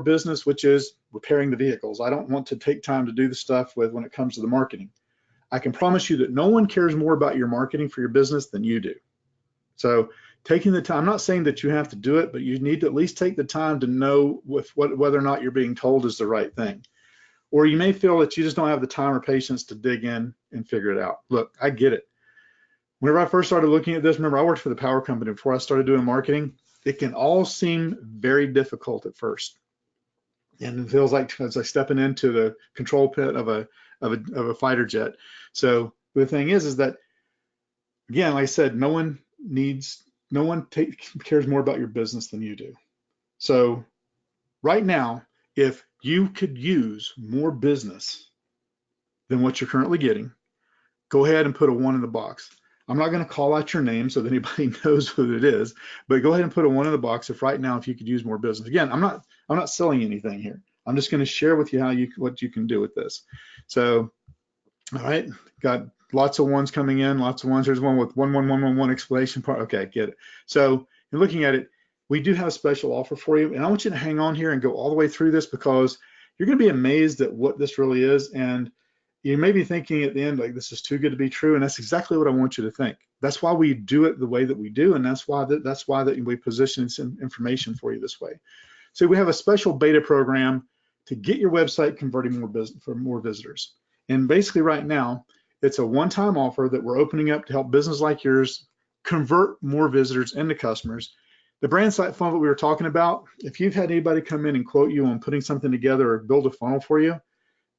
business, which is repairing the vehicles. I don't want to take time to do the stuff when it comes to the marketing. I can promise you that no one cares more about your marketing for your business than you do. So taking the time, I'm not saying that you have to do it, but you need to at least take the time to know whether or not you're being told is the right thing. Or you may feel that you just don't have the time or patience to dig in and figure it out. Look, I get it. Whenever I first started looking at this, remember I worked for the power company before I started doing marketing. It can all seem very difficult at first. And it feels like it's like stepping into the control pit of a fighter jet. So the thing is that, again, like I said, no one cares more about your business than you do. So right now, if you could use more business than what you're currently getting, go ahead and put a 1 in the box. I'm not going to call out your name so that anybody knows who it is, but go ahead and put a 1 in the box if right now, if you could use more business. Again, I'm not selling anything here. I'm just going to share with you what you can do with this. So, all right, got lots of 1s coming in, lots of 1s. There's one with 11111 exclamation part. Okay, get it. So you're looking at it. we do have a special offer for you. And I want you to hang on here and go all the way through this, because you're going to be amazed at what this really is. And you may be thinking at the end, like, this is too good to be true. And that's exactly what I want you to think. That's why we do it the way that we do. And that's why we position some information for you this way. So we have a special beta program to get your website converting more business for more visitors. And basically right now, it's a one-time offer that we're opening up to help businesses like yours convert more visitors into customers. The brand site funnel that we were talking about, if you've had anybody come in and quote you on putting something together or build a funnel for you,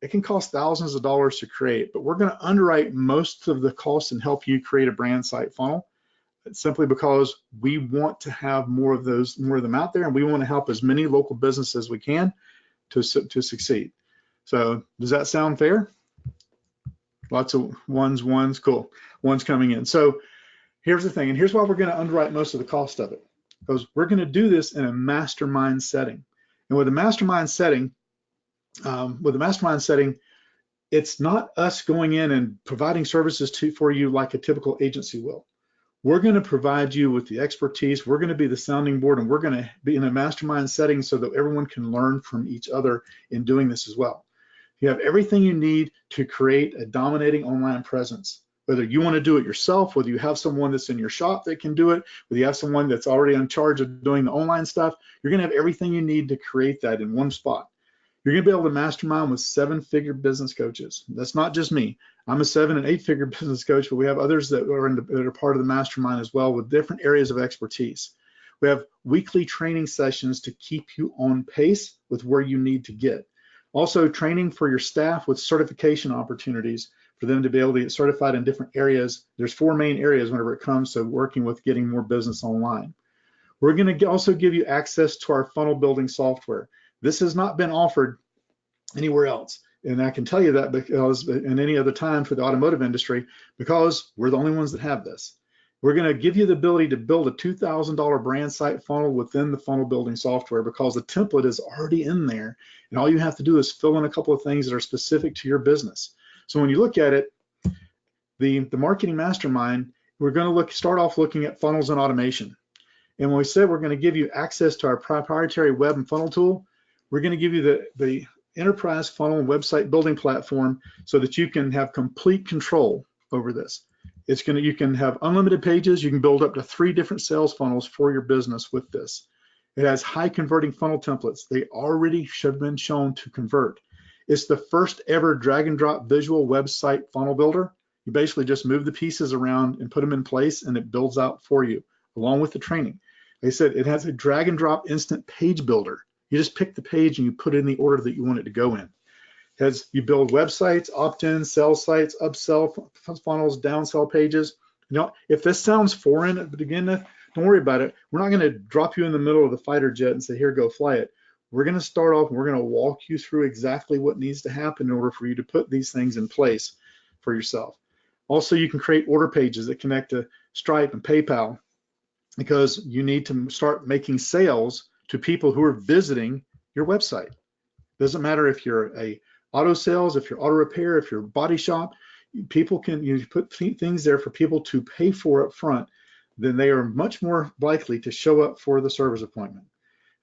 it can cost thousands of dollars to create, but we're going to underwrite most of the costs and help you create a brand site funnel. It's simply because we want to have more of them out there, and we want to help as many local businesses as we can to succeed. So does that sound fair? Lots of ones, cool. Ones coming in. So here's the thing, and here's why we're going to underwrite most of the cost of it, because we're going to do this in a mastermind setting. And with a mastermind setting, it's not us going in and providing services for you like a typical agency will. We're going to provide you with the expertise. We're going to be the sounding board, and we're going to be in a mastermind setting so that everyone can learn from each other in doing this as well. You have everything you need to create a dominating online presence. Whether you want to do it yourself, whether you have someone that's in your shop that can do it, whether you have someone that's already in charge of doing the online stuff, you're going to have everything you need to create that in one spot. You're going to be able to mastermind with 7-figure business coaches. That's not just me. I'm a 7- and 8-figure business coach, but we have others that are part of the mastermind as well with different areas of expertise. We have weekly training sessions to keep you on pace with where you need to get. Also, training for your staff with certification opportunities for them to be able to get certified in different areas. There's 4 main areas whenever it comes to working with getting more business online. We're going to also give you access to our funnel building software. This has not been offered anywhere else. And I can tell you that because in any other time for the automotive industry, because we're the only ones that have this. We're going to give you the ability to build a $2,000 brand site funnel within the funnel building software, because the template is already in there. And all you have to do is fill in a couple of things that are specific to your business. So when you look at it, the marketing mastermind, we're going to start off looking at funnels and automation. And when we said we're going to give you access to our proprietary web and funnel tool, we're going to give you the enterprise funnel and website building platform so that you can have complete control over this. You can have unlimited pages. You can build up to 3 different sales funnels for your business with this. It has high converting funnel templates. They already have been shown to convert. It's the first ever drag and drop visual website funnel builder. You basically just move the pieces around and put them in place, and it builds out for you along with the training. Like I said, it has a drag and drop instant page builder. You just pick the page and you put it in the order that you want it to go in. You build websites, opt-in, sell sites, upsell funnels, downsell pages. You know, if this sounds foreign at the beginning, don't worry about it. We're not going to drop you in the middle of the fighter jet and say, here, go fly it. We're going to start off and we're going to walk you through exactly what needs to happen in order for you to put these things in place for yourself. Also, you can create order pages that connect to Stripe and PayPal, because you need to start making sales to people who are visiting your website. Doesn't matter if you're a auto sales, if you're auto repair, if you're a body shop, people can, you put things there for people to pay for up front, then they are much more likely to show up for the service appointment.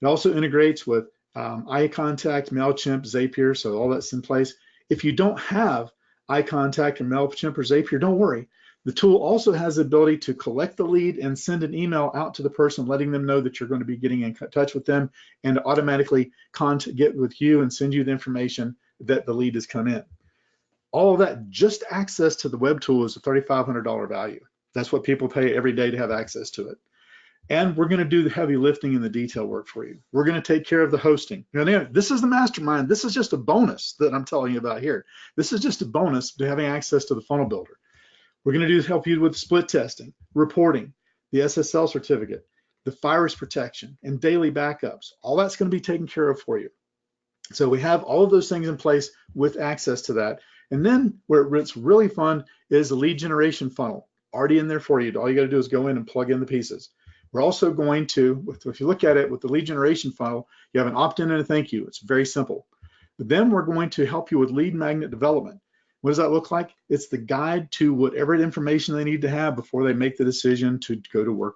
It also integrates with iContact, MailChimp, Zapier, so all that's in place. If you don't have iContact or MailChimp or Zapier, don't worry. The tool also has the ability to collect the lead and send an email out to the person, letting them know that you're going to be getting in touch with them, and automatically get with you and send you the information that the lead has come in. All of that, just access to the web tool, is a $3,500 value. That's what people pay every day to have access to it. And we're going to do the heavy lifting and the detail work for you. We're going to take care of the hosting. Now, this is the mastermind. This is just a bonus that I'm telling you about here. This is just a bonus to having access to the funnel builder. We're going to help you with split testing, reporting, the SSL certificate, the virus protection, and daily backups. All that's going to be taken care of for you. So we have all of those things in place with access to that. And then where it's really fun is the lead generation funnel, already in there for you. All you got to do is go in and plug in the pieces. We're also going to, if you look at it with the lead generation funnel, you have an opt-in and a thank you. It's very simple. But then we're going to help you with lead magnet development. What does that look like? It's the guide to whatever information they need to have before they make the decision to go to work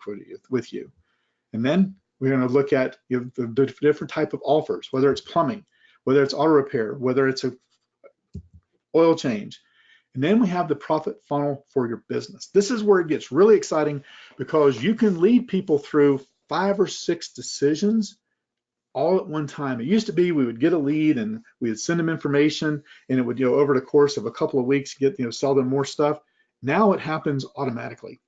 with you. And then We're going to look at the different type of offers, whether it's plumbing, whether it's auto repair, whether it's a oil change. And then we have the profit funnel for your business. This is where it gets really exciting because you can lead people through 5 or 6 decisions all at one time. It used to be we would get a lead and we would send them information and it would, over the course of a couple of weeks, get, sell them more stuff. Now it happens automatically.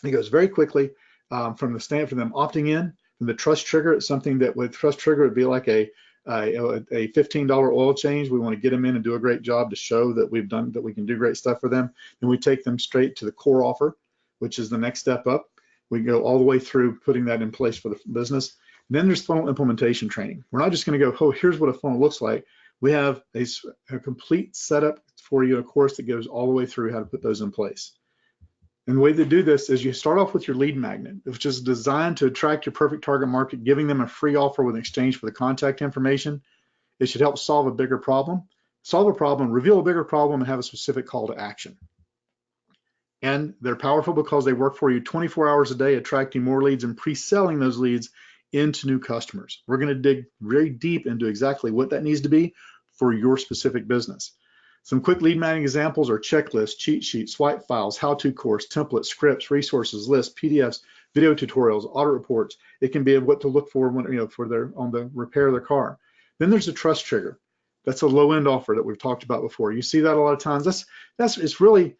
It goes very quickly from them opting in, from the trust trigger. It's something that with trust trigger would be like a $15 oil change. We want to get them in and do a great job to show that we can do great stuff for them. And we take them straight to the core offer, which is the next step up. We go all the way through putting that in place for the business. And then there's funnel implementation training. We're not just going to go, oh, here's what a funnel looks like. We have a complete setup for you, a course that goes all the way through how to put those in place. And the way to do this is you start off with your lead magnet, which is designed to attract your perfect target market, giving them a free offer with an exchange for the contact information. It should help solve a bigger problem, reveal a bigger problem, and have a specific call to action. And they're powerful because they work for you 24 hours a day, attracting more leads and pre-selling those leads into new customers. We're going to dig very deep into exactly what that needs to be for your specific business. Some quick lead magnet examples are checklists, cheat sheets, swipe files, how-to course, templates, scripts, resources, lists, PDFs, video tutorials, audit reports. It can be what to look for when, on the repair of their car. Then there's a trust trigger. That's a low-end offer that we've talked about before. You see that a lot of times. It's really,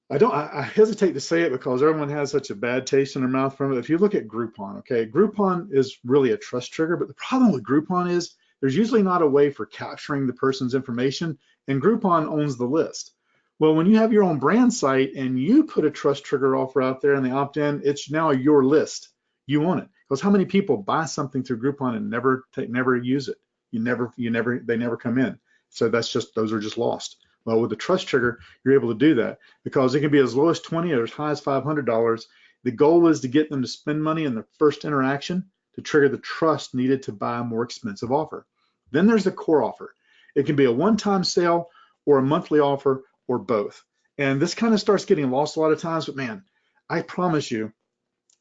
I hesitate to say it because everyone has such a bad taste in their mouth from it. If you look at Groupon, okay, Groupon is really a trust trigger, but the problem with Groupon is there's usually not a way for capturing the person's information, and Groupon owns the list. Well, when you have your own brand site and you put a trust trigger offer out there and they opt in, it's now your list. You own it. Because how many people buy something through Groupon and never use it? They never come in. So those are just lost. Well, with the trust trigger, you're able to do that because it can be as low as $20 or as high as $500. The goal is to get them to spend money in their first interaction to trigger the trust needed to buy a more expensive offer. Then there's the core offer. It can be a one-time sale or a monthly offer or both. And this kind of starts getting lost a lot of times, but man, I promise you,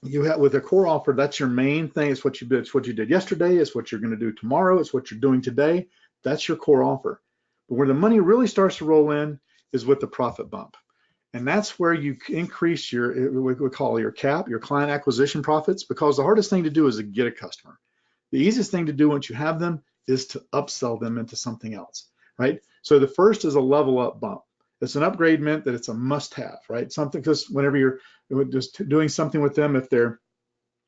with a core offer, that's your main thing. It's what you did. It's what you did yesterday. It's what you're going to do tomorrow. It's what you're doing today. That's your core offer. But where the money really starts to roll in is with the profit bump. And that's where you increase what we call your CAP, your client acquisition profits, because the hardest thing to do is to get a customer. The easiest thing to do once you have them is to upsell them into something else, right? So the first is a level up bump. It's an upgrade meant that it's a must have, right? Something, because whenever you're just doing something with them,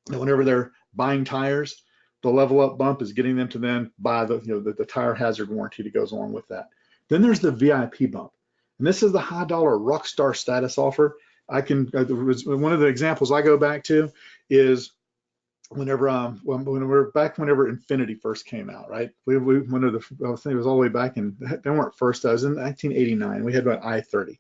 whenever they're buying tires, the level up bump is getting them to then buy the tire hazard warranty that goes along with that. Then there's the VIP bump. And this is the high dollar rock star status offer. One of the examples I go back to is whenever Infiniti first came out, right? I think it was all the way back in, they weren't first, I was in 1989. We had about i30,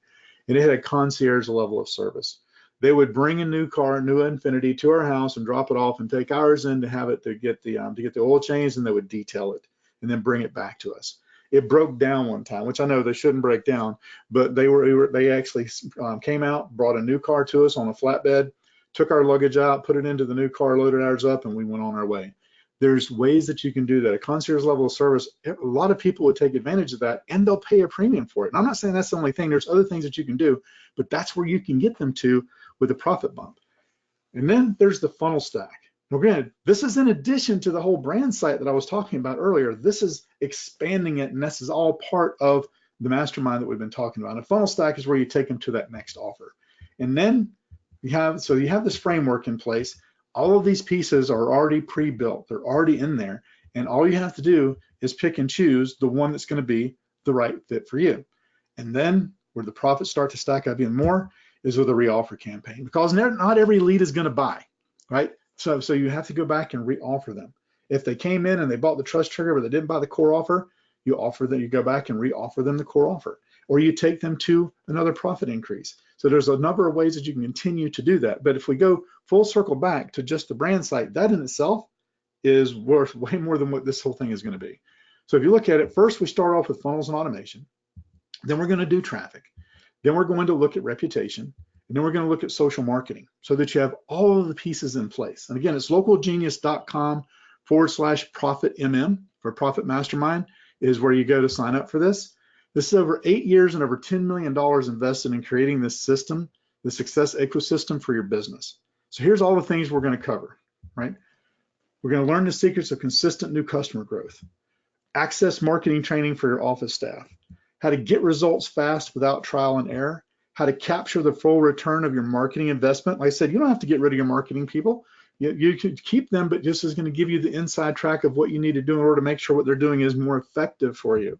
and it had a concierge level of service. They would bring a new Infiniti to our house and drop it off and take ours in to have it to get the oil change, and they would detail it and then bring it back to us. It broke down one time, which I know they shouldn't break down, but they actually came out, brought a new car to us on a flatbed, took our luggage out, put it into the new car, loaded ours up, and we went on our way. There's ways that you can do that. A concierge level of service, a lot of people would take advantage of that, and they'll pay a premium for it. And I'm not saying that's the only thing. There's other things that you can do, but that's where you can get them to with a profit bump. And then there's the funnel stack. Now, granted, this is in addition to the whole brand site that I was talking about earlier. This is expanding it, and this is all part of the mastermind that we've been talking about. And a funnel stack is where you take them to that next offer. And then you have this framework in place. All of these pieces are already pre-built. They're already in there. And all you have to do is pick and choose the one that's going to be the right fit for you. And then where the profits start to stack up even more is with a reoffer campaign, because not every lead is going to buy, right? So you have to go back and reoffer them. If they came in and they bought the trust trigger, but they didn't buy the core offer, you go back and reoffer them the core offer, or you take them to another profit increase. So there's a number of ways that you can continue to do that. But if we go full circle back to just the brand site, that in itself is worth way more than what this whole thing is going to be. So if you look at it, first we start off with funnels and automation. Then we're going to do traffic. Then we're going to look at reputation. And then we're going to look at social marketing so that you have all of the pieces in place. And again, it's localgenius.com/ProfitMM for Profit Mastermind is where you go to sign up for this. This is over 8 years and over $10 million invested in creating this system, the success ecosystem for your business. So here's all the things we're going to cover, right? We're going to learn the secrets of consistent new customer growth, access marketing training for your office staff, how to get results fast without trial and error, how to capture the full return of your marketing investment. Like I said, you don't have to get rid of your marketing people. You can keep them, but this is going to give you the inside track of what you need to do in order to make sure what they're doing is more effective for you.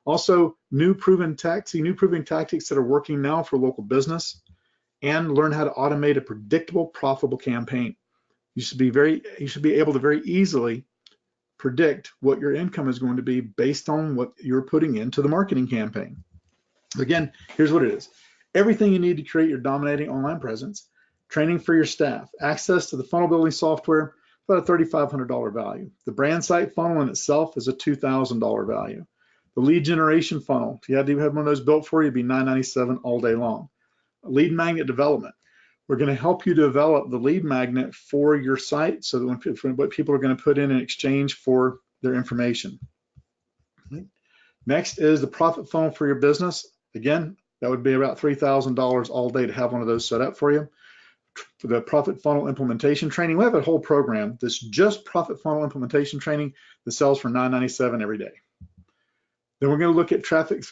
Also, new proven tactics that are working now for local business, and learn how to automate a predictable, profitable campaign. You should be able to very easily predict what your income is going to be based on what you're putting into the marketing campaign. Again, here's what it is. Everything you need to create your dominating online presence, training for your staff, access to the funnel building software, about a $3,500 value. The brand site funnel in itself is a $2,000 value. The lead generation funnel, if you had to have one of those built for you, it'd be $997 all day long. Lead magnet development. We're going to help you develop the lead magnet for your site so that when what people are going to put in exchange for their information. Next is the profit funnel for your business. Again, that would be about $3,000 all day to have one of those set up for you. For the profit funnel implementation training, we have a whole program that's just profit funnel implementation training that sells for $997 every day. Then we're going to look at traffic,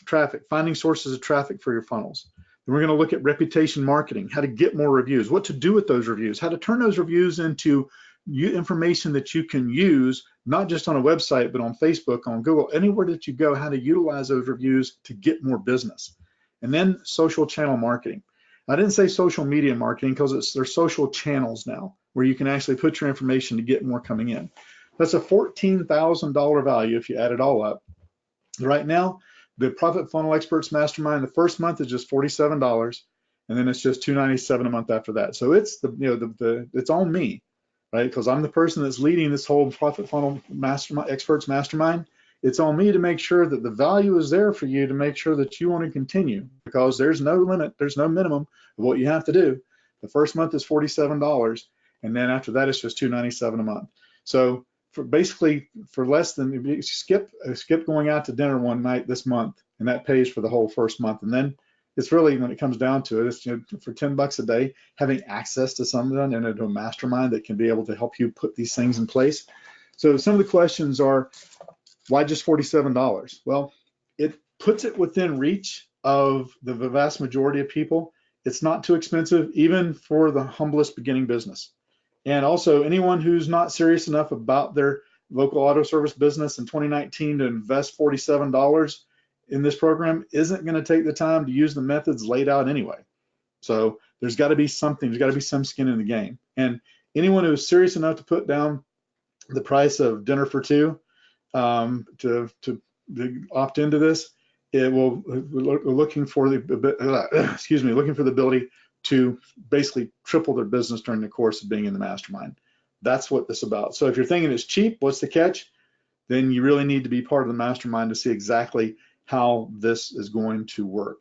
finding sources of traffic for your funnels. Then we're going to look at reputation marketing, how to get more reviews, what to do with those reviews, how to turn those reviews into information that you can use, not just on a website, but on Facebook, on Google, anywhere that you go, how to utilize those reviews to get more business. And then social channel marketing. I didn't say social media marketing because they're social channels now where you can actually put your information to get more coming in. That's a $14,000 value if you add it all up. Right now, the Profit Funnel Experts Mastermind, the first month is just $47, and then it's just $297 a month after that. So it's it's on me, right? Because I'm the person that's leading this whole Profit Funnel Experts Mastermind. It's on me to make sure that the value is there for you to make sure that you want to continue, because there's no limit, there's no minimum of what you have to do. The first month is $47, and then after that it's just $297 a month. So basically for less than, skip going out to dinner one night this month, and that pays for the whole first month. And then it's really, when it comes down to it, it's for $10 a day, having access to someone and a mastermind that can be able to help you put these things in place. So some of the questions are, why just $47? Well, it puts it within reach of the vast majority of people. It's not too expensive, even for the humblest beginning business. And also, anyone who's not serious enough about their local auto service business in 2019 to invest $47 in this program isn't going to take the time to use the methods laid out anyway. So there's got to be something, there's got to be some skin in the game. And anyone who is serious enough to put down the price of dinner for two to opt into this, it will, we're looking for the looking for the ability to basically triple their business during the course of being in the mastermind. That's what this is about. So if you're thinking it's cheap, what's the catch? Then you really need to be part of the mastermind to see exactly how this is going to work.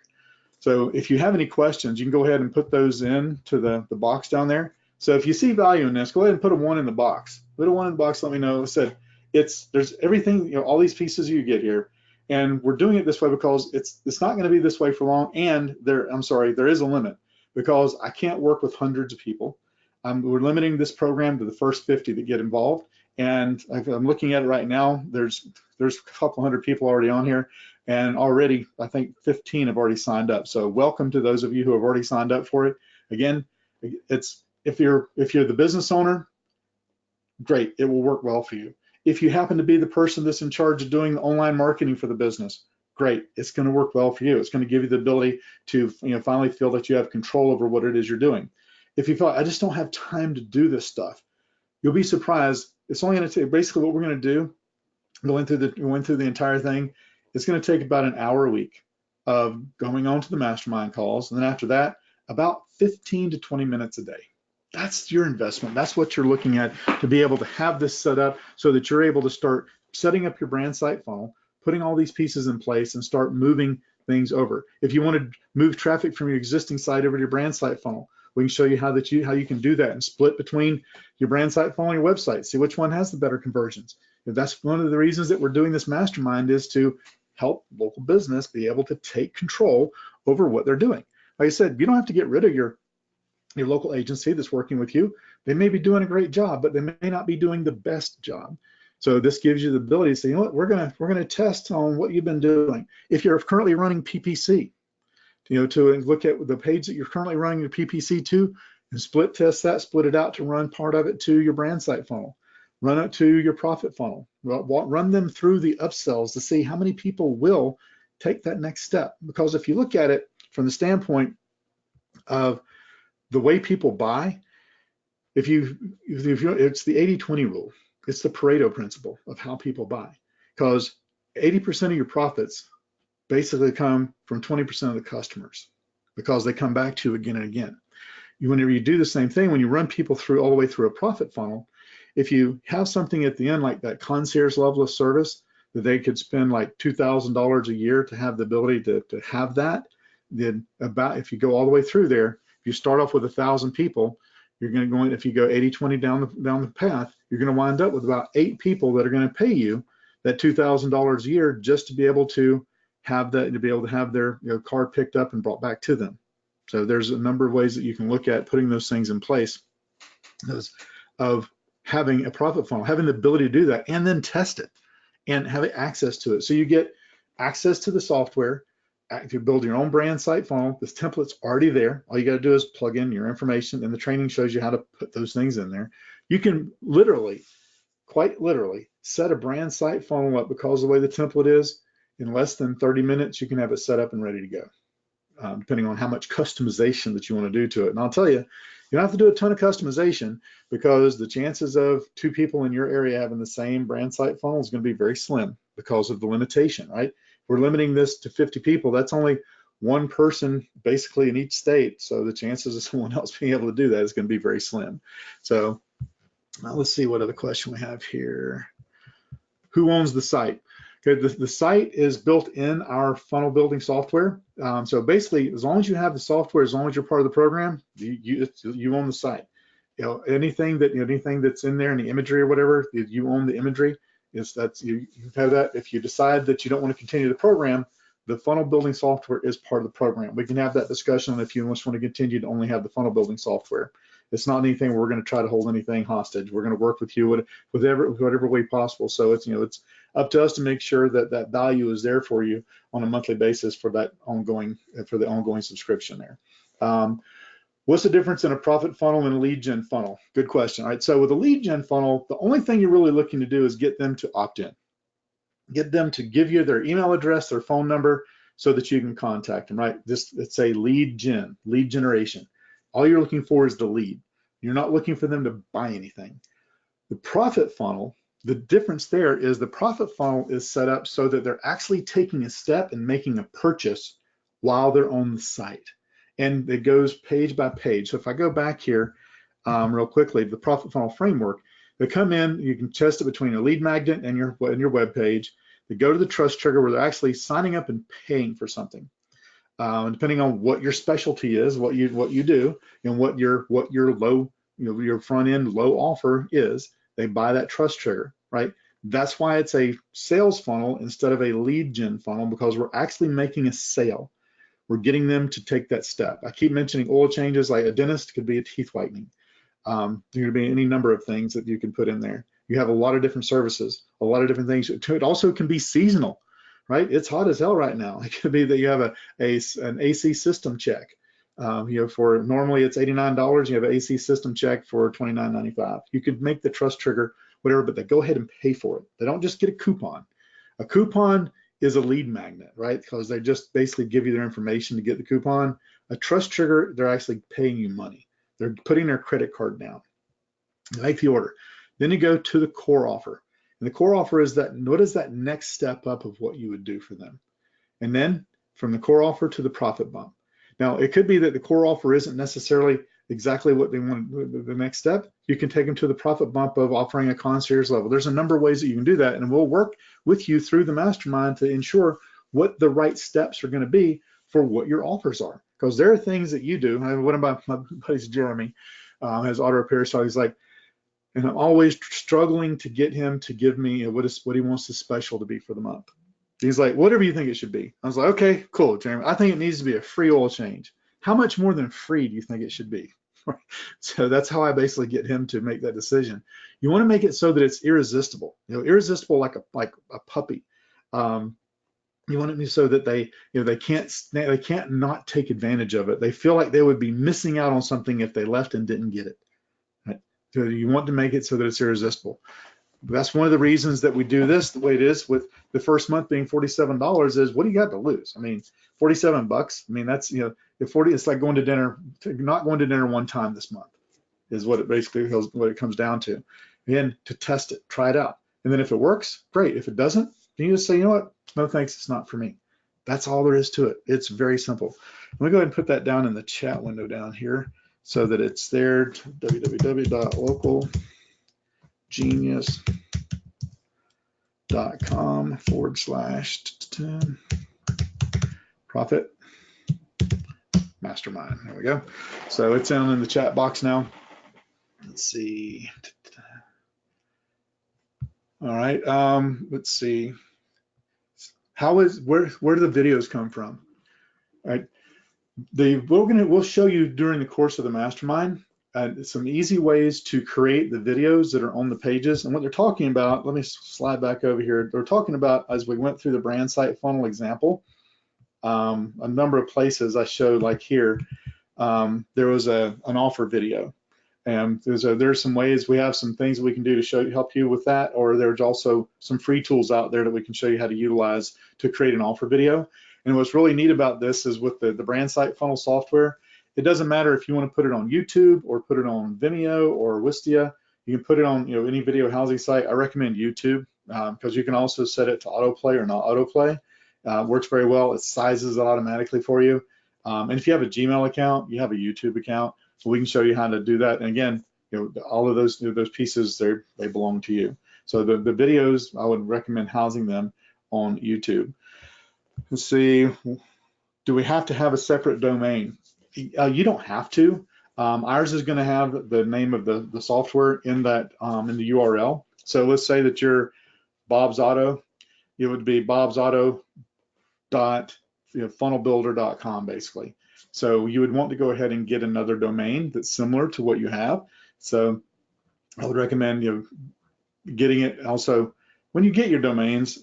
So if you have any questions, you can go ahead and put those in to the box down there. So if you see value in this, go ahead and put a 1 in the box. Put a 1 in the box, let me know. I said, there's everything, all these pieces you get here. And we're doing it this way because it's not going to be this way for long. And there is a limit, because I can't work with hundreds of people. We're limiting this program to the first 50 that get involved. And I'm looking at it right now. There's a couple hundred people already on here, and already I think 15 have already signed up. So welcome to those of you who have already signed up for it. Again, if you're the business owner, great, it will work well for you. If you happen to be the person that's in charge of doing the online marketing for the business, great, it's going to work well for you. It's going to give you the ability to finally feel that you have control over what it is you're doing. If you feel, I just don't have time to do this stuff, you'll be surprised. It's only going to take, basically what we're going to do, going through the entire thing, it's going to take about an hour a week of going on to the mastermind calls. And then after that, about 15 to 20 minutes a day. That's your investment. That's what you're looking at, to be able to have this set up so that you're able to start setting up your brand site funnel, putting all these pieces in place, and start moving things over. If you want to move traffic from your existing site over to your brand site funnel, we can show you how you can do that and split between your brand site funnel and your website. See which one has the better conversions. And that's one of the reasons that we're doing this mastermind, is to help local business be able to take control over what they're doing. Like I said, you don't have to get rid of your local agency that's working with you. They may be doing a great job, but they may not be doing the best job. So this gives you the ability to say, you know what, we're gonna test on what you've been doing. If you're currently running PPC, to look at the page that you're currently running your PPC to, and split test that, split it out to run part of it to your brand site funnel, run it to your profit funnel, run them through the upsells to see how many people will take that next step. Because if you look at it from the standpoint of the way people buy, it's the 80-20 rule. It's the Pareto principle of how people buy, because 80% of your profits basically come from 20% of the customers, because they come back to you again and again. Whenever you do the same thing, when you run people through all the way through a profit funnel, if you have something at the end like that concierge level of service that they could spend like $2,000 a year to have the ability to have that, then if you go all the way through there, if you start off with 1,000 people, you're going to go in, if you go 80-20 down the path, you're going to wind up with about 8 people that are going to pay you that $2,000 a year just to be able to have that, to be able to have their car picked up and brought back to them. So there's a number of ways that you can look at putting those things in place, of having a profit funnel, having the ability to do that, and then test it and having access to it. So you get access to the software. If you build your own brand site funnel, this template's already there. All you got to do is plug in your information, and the training shows you how to put those things in there. You can quite literally, set a brand site funnel up, because of the way the template is, in less than 30 minutes, you can have it set up and ready to go, depending on how much customization that you want to do to it. And I'll tell you, you don't have to do a ton of customization, because the chances of 2 people in your area having the same brand site funnel is going to be very slim because of the limitation, right? We're limiting this to 50 people. That's only one person basically in each state. So the chances of someone else being able to do that is going to be very slim. So let's see what other question we have here. Who owns the site? Okay, the site is built in our funnel building software. So basically, as long as you have the software, as long as you're part of the program, you own the site. Anything that's in there in the imagery or whatever, you own the imagery. You have that. If you decide that you don't want to continue the program, the funnel building software is part of the program. We can have that discussion if you just want to continue to only have the funnel building software. It's not anything we're going to try to hold anything hostage. We're going to work with you with whatever way possible. So it's up to us to make sure that that value is there for you on a monthly basis for the ongoing subscription there. What's the difference in a profit funnel and a lead gen funnel? Good question. All right, so with a lead gen funnel, the only thing you're really looking to do is get them to opt in. Get them to give you their email address, their phone number, so that you can contact them, right? It's a lead generation. All you're looking for is the lead. You're not looking for them to buy anything. The profit funnel, the difference there is the profit funnel is set up so that they're actually taking a step and making a purchase while they're on the site. And it goes page by page. So if I go back here real quickly, the profit funnel framework, they come in, you can test it between a lead magnet and your web page. They go to the trust trigger where they're actually signing up and paying for something. Depending on what your specialty is, what you do, and what your low, your front end low offer is, they buy that trust trigger, right? That's why it's a sales funnel instead of a lead gen funnel, because we're actually making a sale. We're getting them to take that step. I keep mentioning oil changes, like a dentist could be a teeth whitening. There could be any number of things that you can put in there. You have a lot of different services, a lot of different things. It also can be seasonal, right? It's hot as hell right now. It could be that you have an AC system check. For normally it's $89, you have an AC system check for $29.95. You could make the trust trigger whatever, but they go ahead and pay for it. They don't just get a coupon. A coupon is a lead magnet, right? Because they just basically give you their information to get the coupon. A trust trigger, they're actually paying you money. They're putting their credit card down. You make the order. Then you go to the core offer. And the core offer is what is that next step up of what you would do for them? And then from the core offer to the profit bump. Now, it could be that the core offer isn't necessarily exactly what they want, the next step. You can take them to the profit bump of offering a concierge level. There's a number of ways that you can do that, and we'll work with you through the mastermind to ensure what the right steps are going to be for what your offers are. Because there are things that you do. One of my buddies, Jeremy, has auto repair, so he's like, and I'm always struggling to get him to give me what he wants the special to be for the month. He's like, whatever you think it should be. I was like, okay, cool, Jeremy. I think it needs to be a free oil change. How much more than free do you think it should be? So that's how I basically get him to make that decision. You want to make it so that it's irresistible. Irresistible like a puppy. You want it to be so that they can't not take advantage of it. They feel like they would be missing out on something if they left and didn't get it. Right? So you want to make it so that it's irresistible. That's one of the reasons that we do this the way it is, with the first month being $47, is what do you got to lose? I mean, $47. I mean, that's, it's like going to dinner, not going to dinner one time this month is what it comes down to. Again, to test it, try it out. And then if it works, great. If it doesn't, then you just say, you know what? No thanks, it's not for me. That's all there is to it. It's very simple. Let me go ahead and put that down in the chat window down here so that it's there. www.localgenius.com/profit mastermind. There we go. So it's down in the chat box now. Let's see. All right. Let's see. Where do the videos come from? All right. We'll show you during the course of the mastermind some easy ways to create the videos that are on the pages. And what they're talking about, let me slide back over here. They're talking about, as we went through the brand site funnel example, a number of places I showed, like here, there was an offer video. And there's some ways, we have some things we can do to help you with that, or there's also some free tools out there that we can show you how to utilize to create an offer video. And what's really neat about this is with the brand site funnel software, it doesn't matter if you want to put it on YouTube or put it on Vimeo or Wistia. You can put it on any video housing site. I recommend YouTube because you can also set it to autoplay or not autoplay. Works very well. It sizes it automatically for you. And if you have a Gmail account, you have a YouTube account, so we can show you how to do that. And again, all of those pieces, they belong to you. So the videos, I would recommend housing them on YouTube. Let's see, do we have to have a separate domain? You don't have to. Ours is going to have the name of the software in that in the URL. So let's say that you're Bob's Auto. It would be bobsauto.funnelbuilder.com basically. So you would want to go ahead and get another domain that's similar to what you have. So I would recommend getting it. Also, when you get your domains,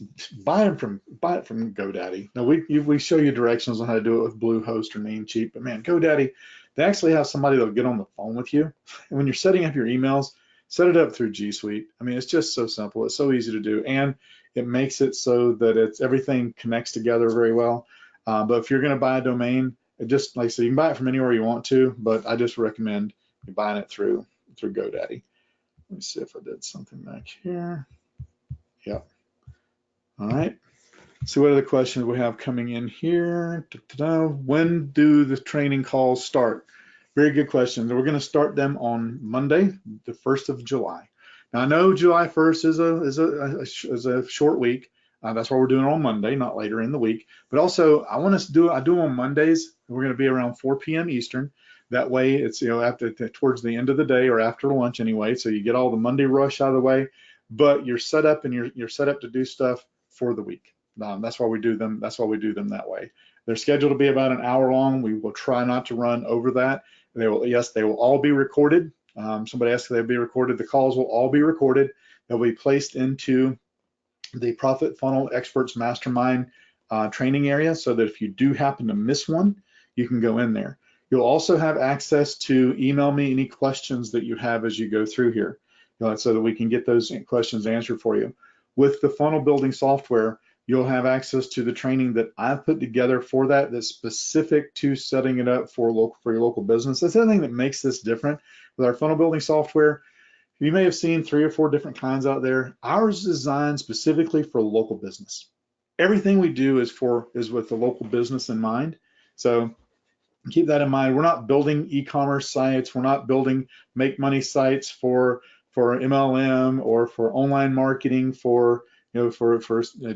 buy it from GoDaddy. Now we show you directions on how to do it with Bluehost or Namecheap, but man, GoDaddy, they actually have somebody that'll get on the phone with you. And when you're setting up your emails, set it up through G Suite. I mean, it's just so simple. It's so easy to do, and it makes it so that everything connects together very well. But if you're going to buy a domain, just like I said, you can buy it from anywhere you want to, but I just recommend buying it through GoDaddy. Let me see if I did something back here. Yep. All right. So what other questions we have coming in here? When do the training calls start? Very good questions. We're going to start them on Monday, the 1st of July. Now I know July 1st is a short week. That's why we're doing it on Monday, not later in the week. But also, I do them on Mondays. We're going to be around 4 p.m. Eastern. That way, it's towards the end of the day or after lunch anyway. So you get all the Monday rush out of the way, but you're set up and you're set up to do stuff for the week. That's why we do them. That's why we do them that way. They're scheduled to be about an hour long. We will try not to run over that. They will all be recorded. Somebody asked if they'll be recorded. The calls will all be recorded. They'll be placed into the Profit Funnel Experts Mastermind training area, so that if you do happen to miss one, you can go in there. You'll also have access to email me any questions that you have as you go through here, so that we can get those questions answered for you. With the funnel building software, you'll have access to the training that I've put together for that's specific to setting it up for your local business. That's the thing that makes this different with our funnel building software. You may have seen 3 or 4 different kinds out there. Ours is designed specifically for local business. Everything we do is with the local business in mind. So keep that in mind. We're not building e-commerce sites. We're not building make money sites for MLM or for online marketing, for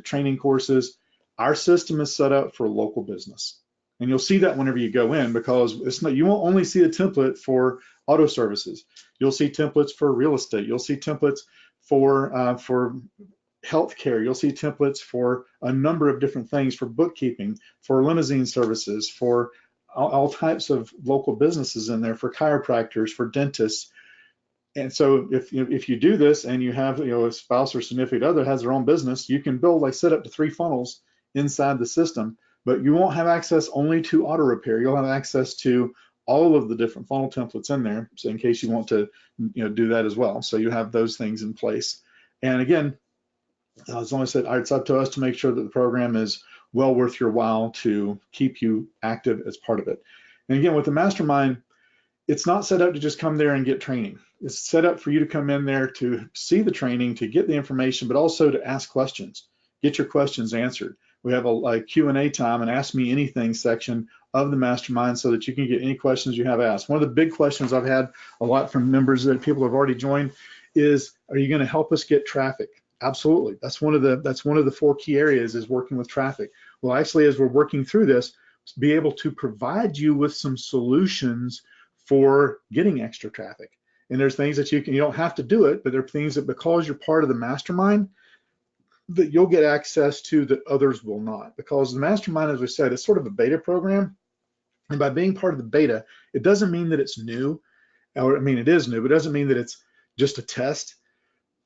training courses. Our system is set up for local business. And you'll see that whenever you go in, because it's not, you won't only see a template for auto services. You'll see templates for real estate. You'll see templates for healthcare. You'll see templates for a number of different things, for bookkeeping, for limousine services, for all types of local businesses in there, for chiropractors, for dentists. And so if you do this and you have a spouse or significant other has their own business, you can build, like, set up to 3 funnels inside the system, but you won't have access only to auto repair. You'll have access to all of the different funnel templates in there, so in case you want to do that as well. So you have those things in place. And again, as I said, it's up to us to make sure that the program is well worth your while to keep you active as part of it. And again, with the mastermind, it's not set up to just come there and get training. It's set up for you to come in there to see the training, to get the information, but also to ask questions, get your questions answered. We have a Q&A time, and Ask Me Anything section of the mastermind so that you can get any questions you have asked. One of the big questions I've had a lot from members that people have already joined is, are you going to help us get traffic? Absolutely. That's one of the 4 key areas, is working with traffic. Well, actually, as we're working through this, be able to provide you with some solutions for getting extra traffic. And there's things that you don't have to do it, but there are things that, because you're part of the mastermind, that you'll get access to that others will not. Because the mastermind, as we said, is sort of a beta program. And by being part of the beta, it doesn't mean that it's new, or I mean, it is new, but it doesn't mean that it's just a test.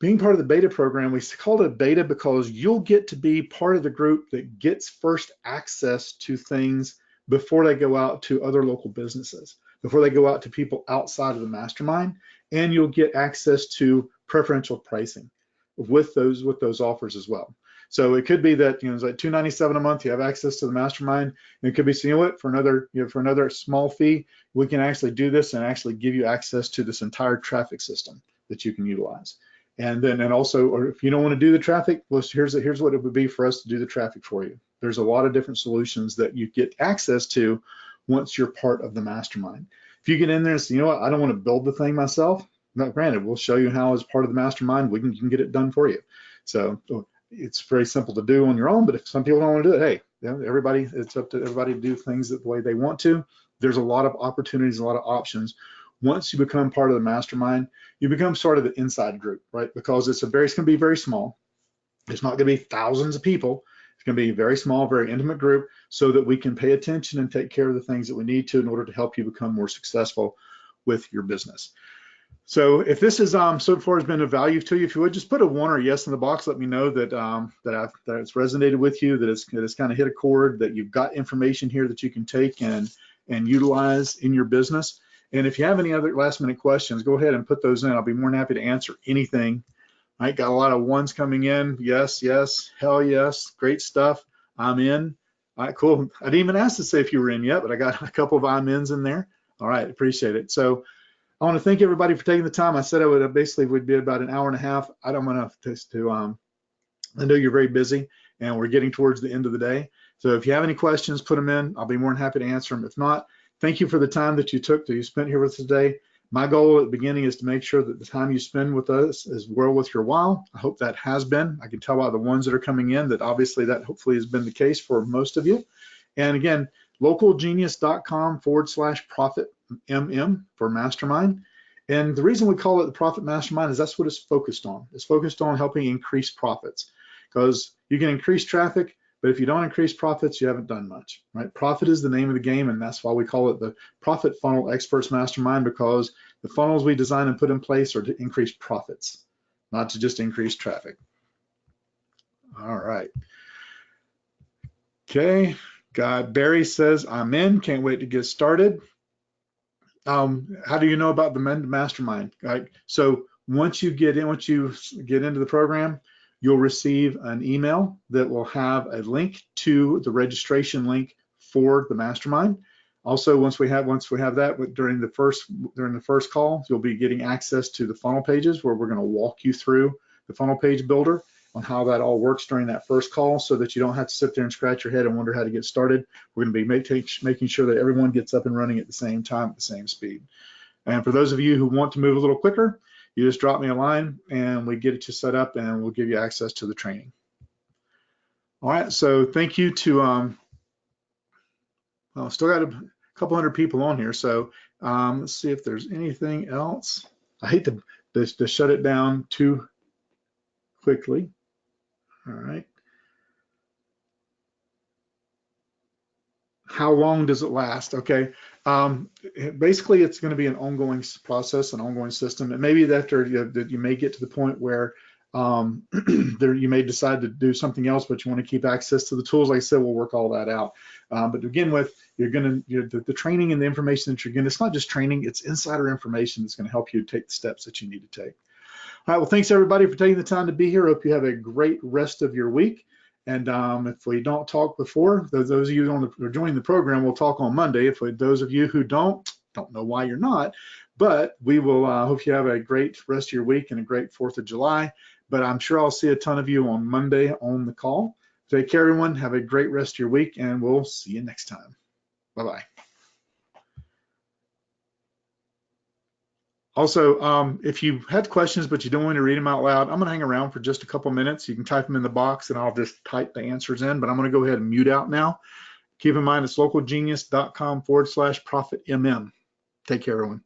Being part of the beta program, we call it a beta because you'll get to be part of the group that gets first access to things before they go out to other local businesses, before they go out to people outside of the mastermind, and you'll get access to preferential pricing with those offers as well. So it could be that it's like $297 a month, you have access to the mastermind, and it could be, so what, for another small fee, we can actually do this and actually give you access to this entire traffic system that you can utilize. And also, or if you don't want to do the traffic, well, here's what it would be for us to do the traffic for you. There's a lot of different solutions that you get access to once you're part of the mastermind. If you get in there and say, I don't want to build the thing myself, no, granted, we'll show you how, as part of the mastermind, you can get it done for you. So it's very simple to do on your own, but if some people don't want to do it, hey, it's up to everybody to do things the way they want to. There's a lot of opportunities, a lot of options. Once you become part of the mastermind, you become sort of the inside group, right? Because it's going to be very small. It's not going to be thousands of people. It's going to be a very small, very intimate group, so that we can pay attention and take care of the things that we need to in order to help you become more successful with your business. So if this is so far has been of value to you, if you would just put a 1 or a yes in the box, let me know that that it's resonated with you, that it's kind of hit a chord, that you've got information here that you can take and utilize in your business. And if you have any other last minute questions, go ahead and put those in. I'll be more than happy to answer anything. I got a lot of 1s coming in. Yes, yes, hell yes, great stuff. I'm in. All right, cool. I didn't even ask to say if you were in yet, but I got a couple of I'm ins in there. All right, appreciate it. So I want to thank everybody for taking the time. I said I would would be about an hour and a half. I don't want to I know you're very busy and we're getting towards the end of the day. So if you have any questions, put them in. I'll be more than happy to answer them. If not, thank you for the time that you spent here with us today. My goal at the beginning is to make sure that the time you spend with us is well worth your while. I hope that has been. I can tell by the ones that are coming in that obviously that hopefully has been the case for most of you. And again, localgenius.com/profitmm for mastermind. And the reason we call it the Profit Mastermind is that's what it's focused on. It's focused on helping increase profits, because you can increase traffic, but if you don't increase profits, you haven't done much, right? Profit is the name of the game, and that's why we call it the Profit Funnel Experts Mastermind, because the funnels we design and put in place are to increase profits, not to just increase traffic. All right. Okay. Barry says, I'm in, can't wait to get started. How do you know about the mastermind? Right? So once you get into the program, you'll receive an email that will have a link to the registration link for the mastermind. Also, once we have that, during the first call, you'll be getting access to the funnel pages, where we're going to walk you through the funnel page builder on how that all works during that first call, so that you don't have to sit there and scratch your head and wonder how to get started. We're going to be making sure that everyone gets up and running at the same time, at the same speed. And for those of you who want to move a little quicker, you just drop me a line and we get it set up and we'll give you access to the training. All right, so thank you to, well, still got a couple hundred people on here. So let's see if there's anything else. I hate to shut it down too quickly. All right. How long does it last? Okay. Basically, it's going to be an ongoing process, an ongoing system. And maybe after that you may get to the point where there you may decide to do something else, but you want to keep access to the tools. Like I said, we'll work all that out. But to begin with, the training and the information that you're getting, it's not just training, it's insider information that's going to help you take the steps that you need to take. All right, well, thanks everybody for taking the time to be here. Hope you have a great rest of your week. And if we don't talk before, those of you who are joining the program, we'll talk on Monday. Those of you who don't know why you're not, but we will hope you have a great rest of your week and a great 4th of July. But I'm sure I'll see a ton of you on Monday on the call. Take care, everyone. Have a great rest of your week, and we'll see you next time. Bye-bye. Also, if you had questions but you don't want to read them out loud, I'm going to hang around for just a couple minutes. You can type them in the box and I'll just type the answers in, but I'm going to go ahead and mute out now. Keep in mind it's localgenius.com/profitmm. Take care, everyone.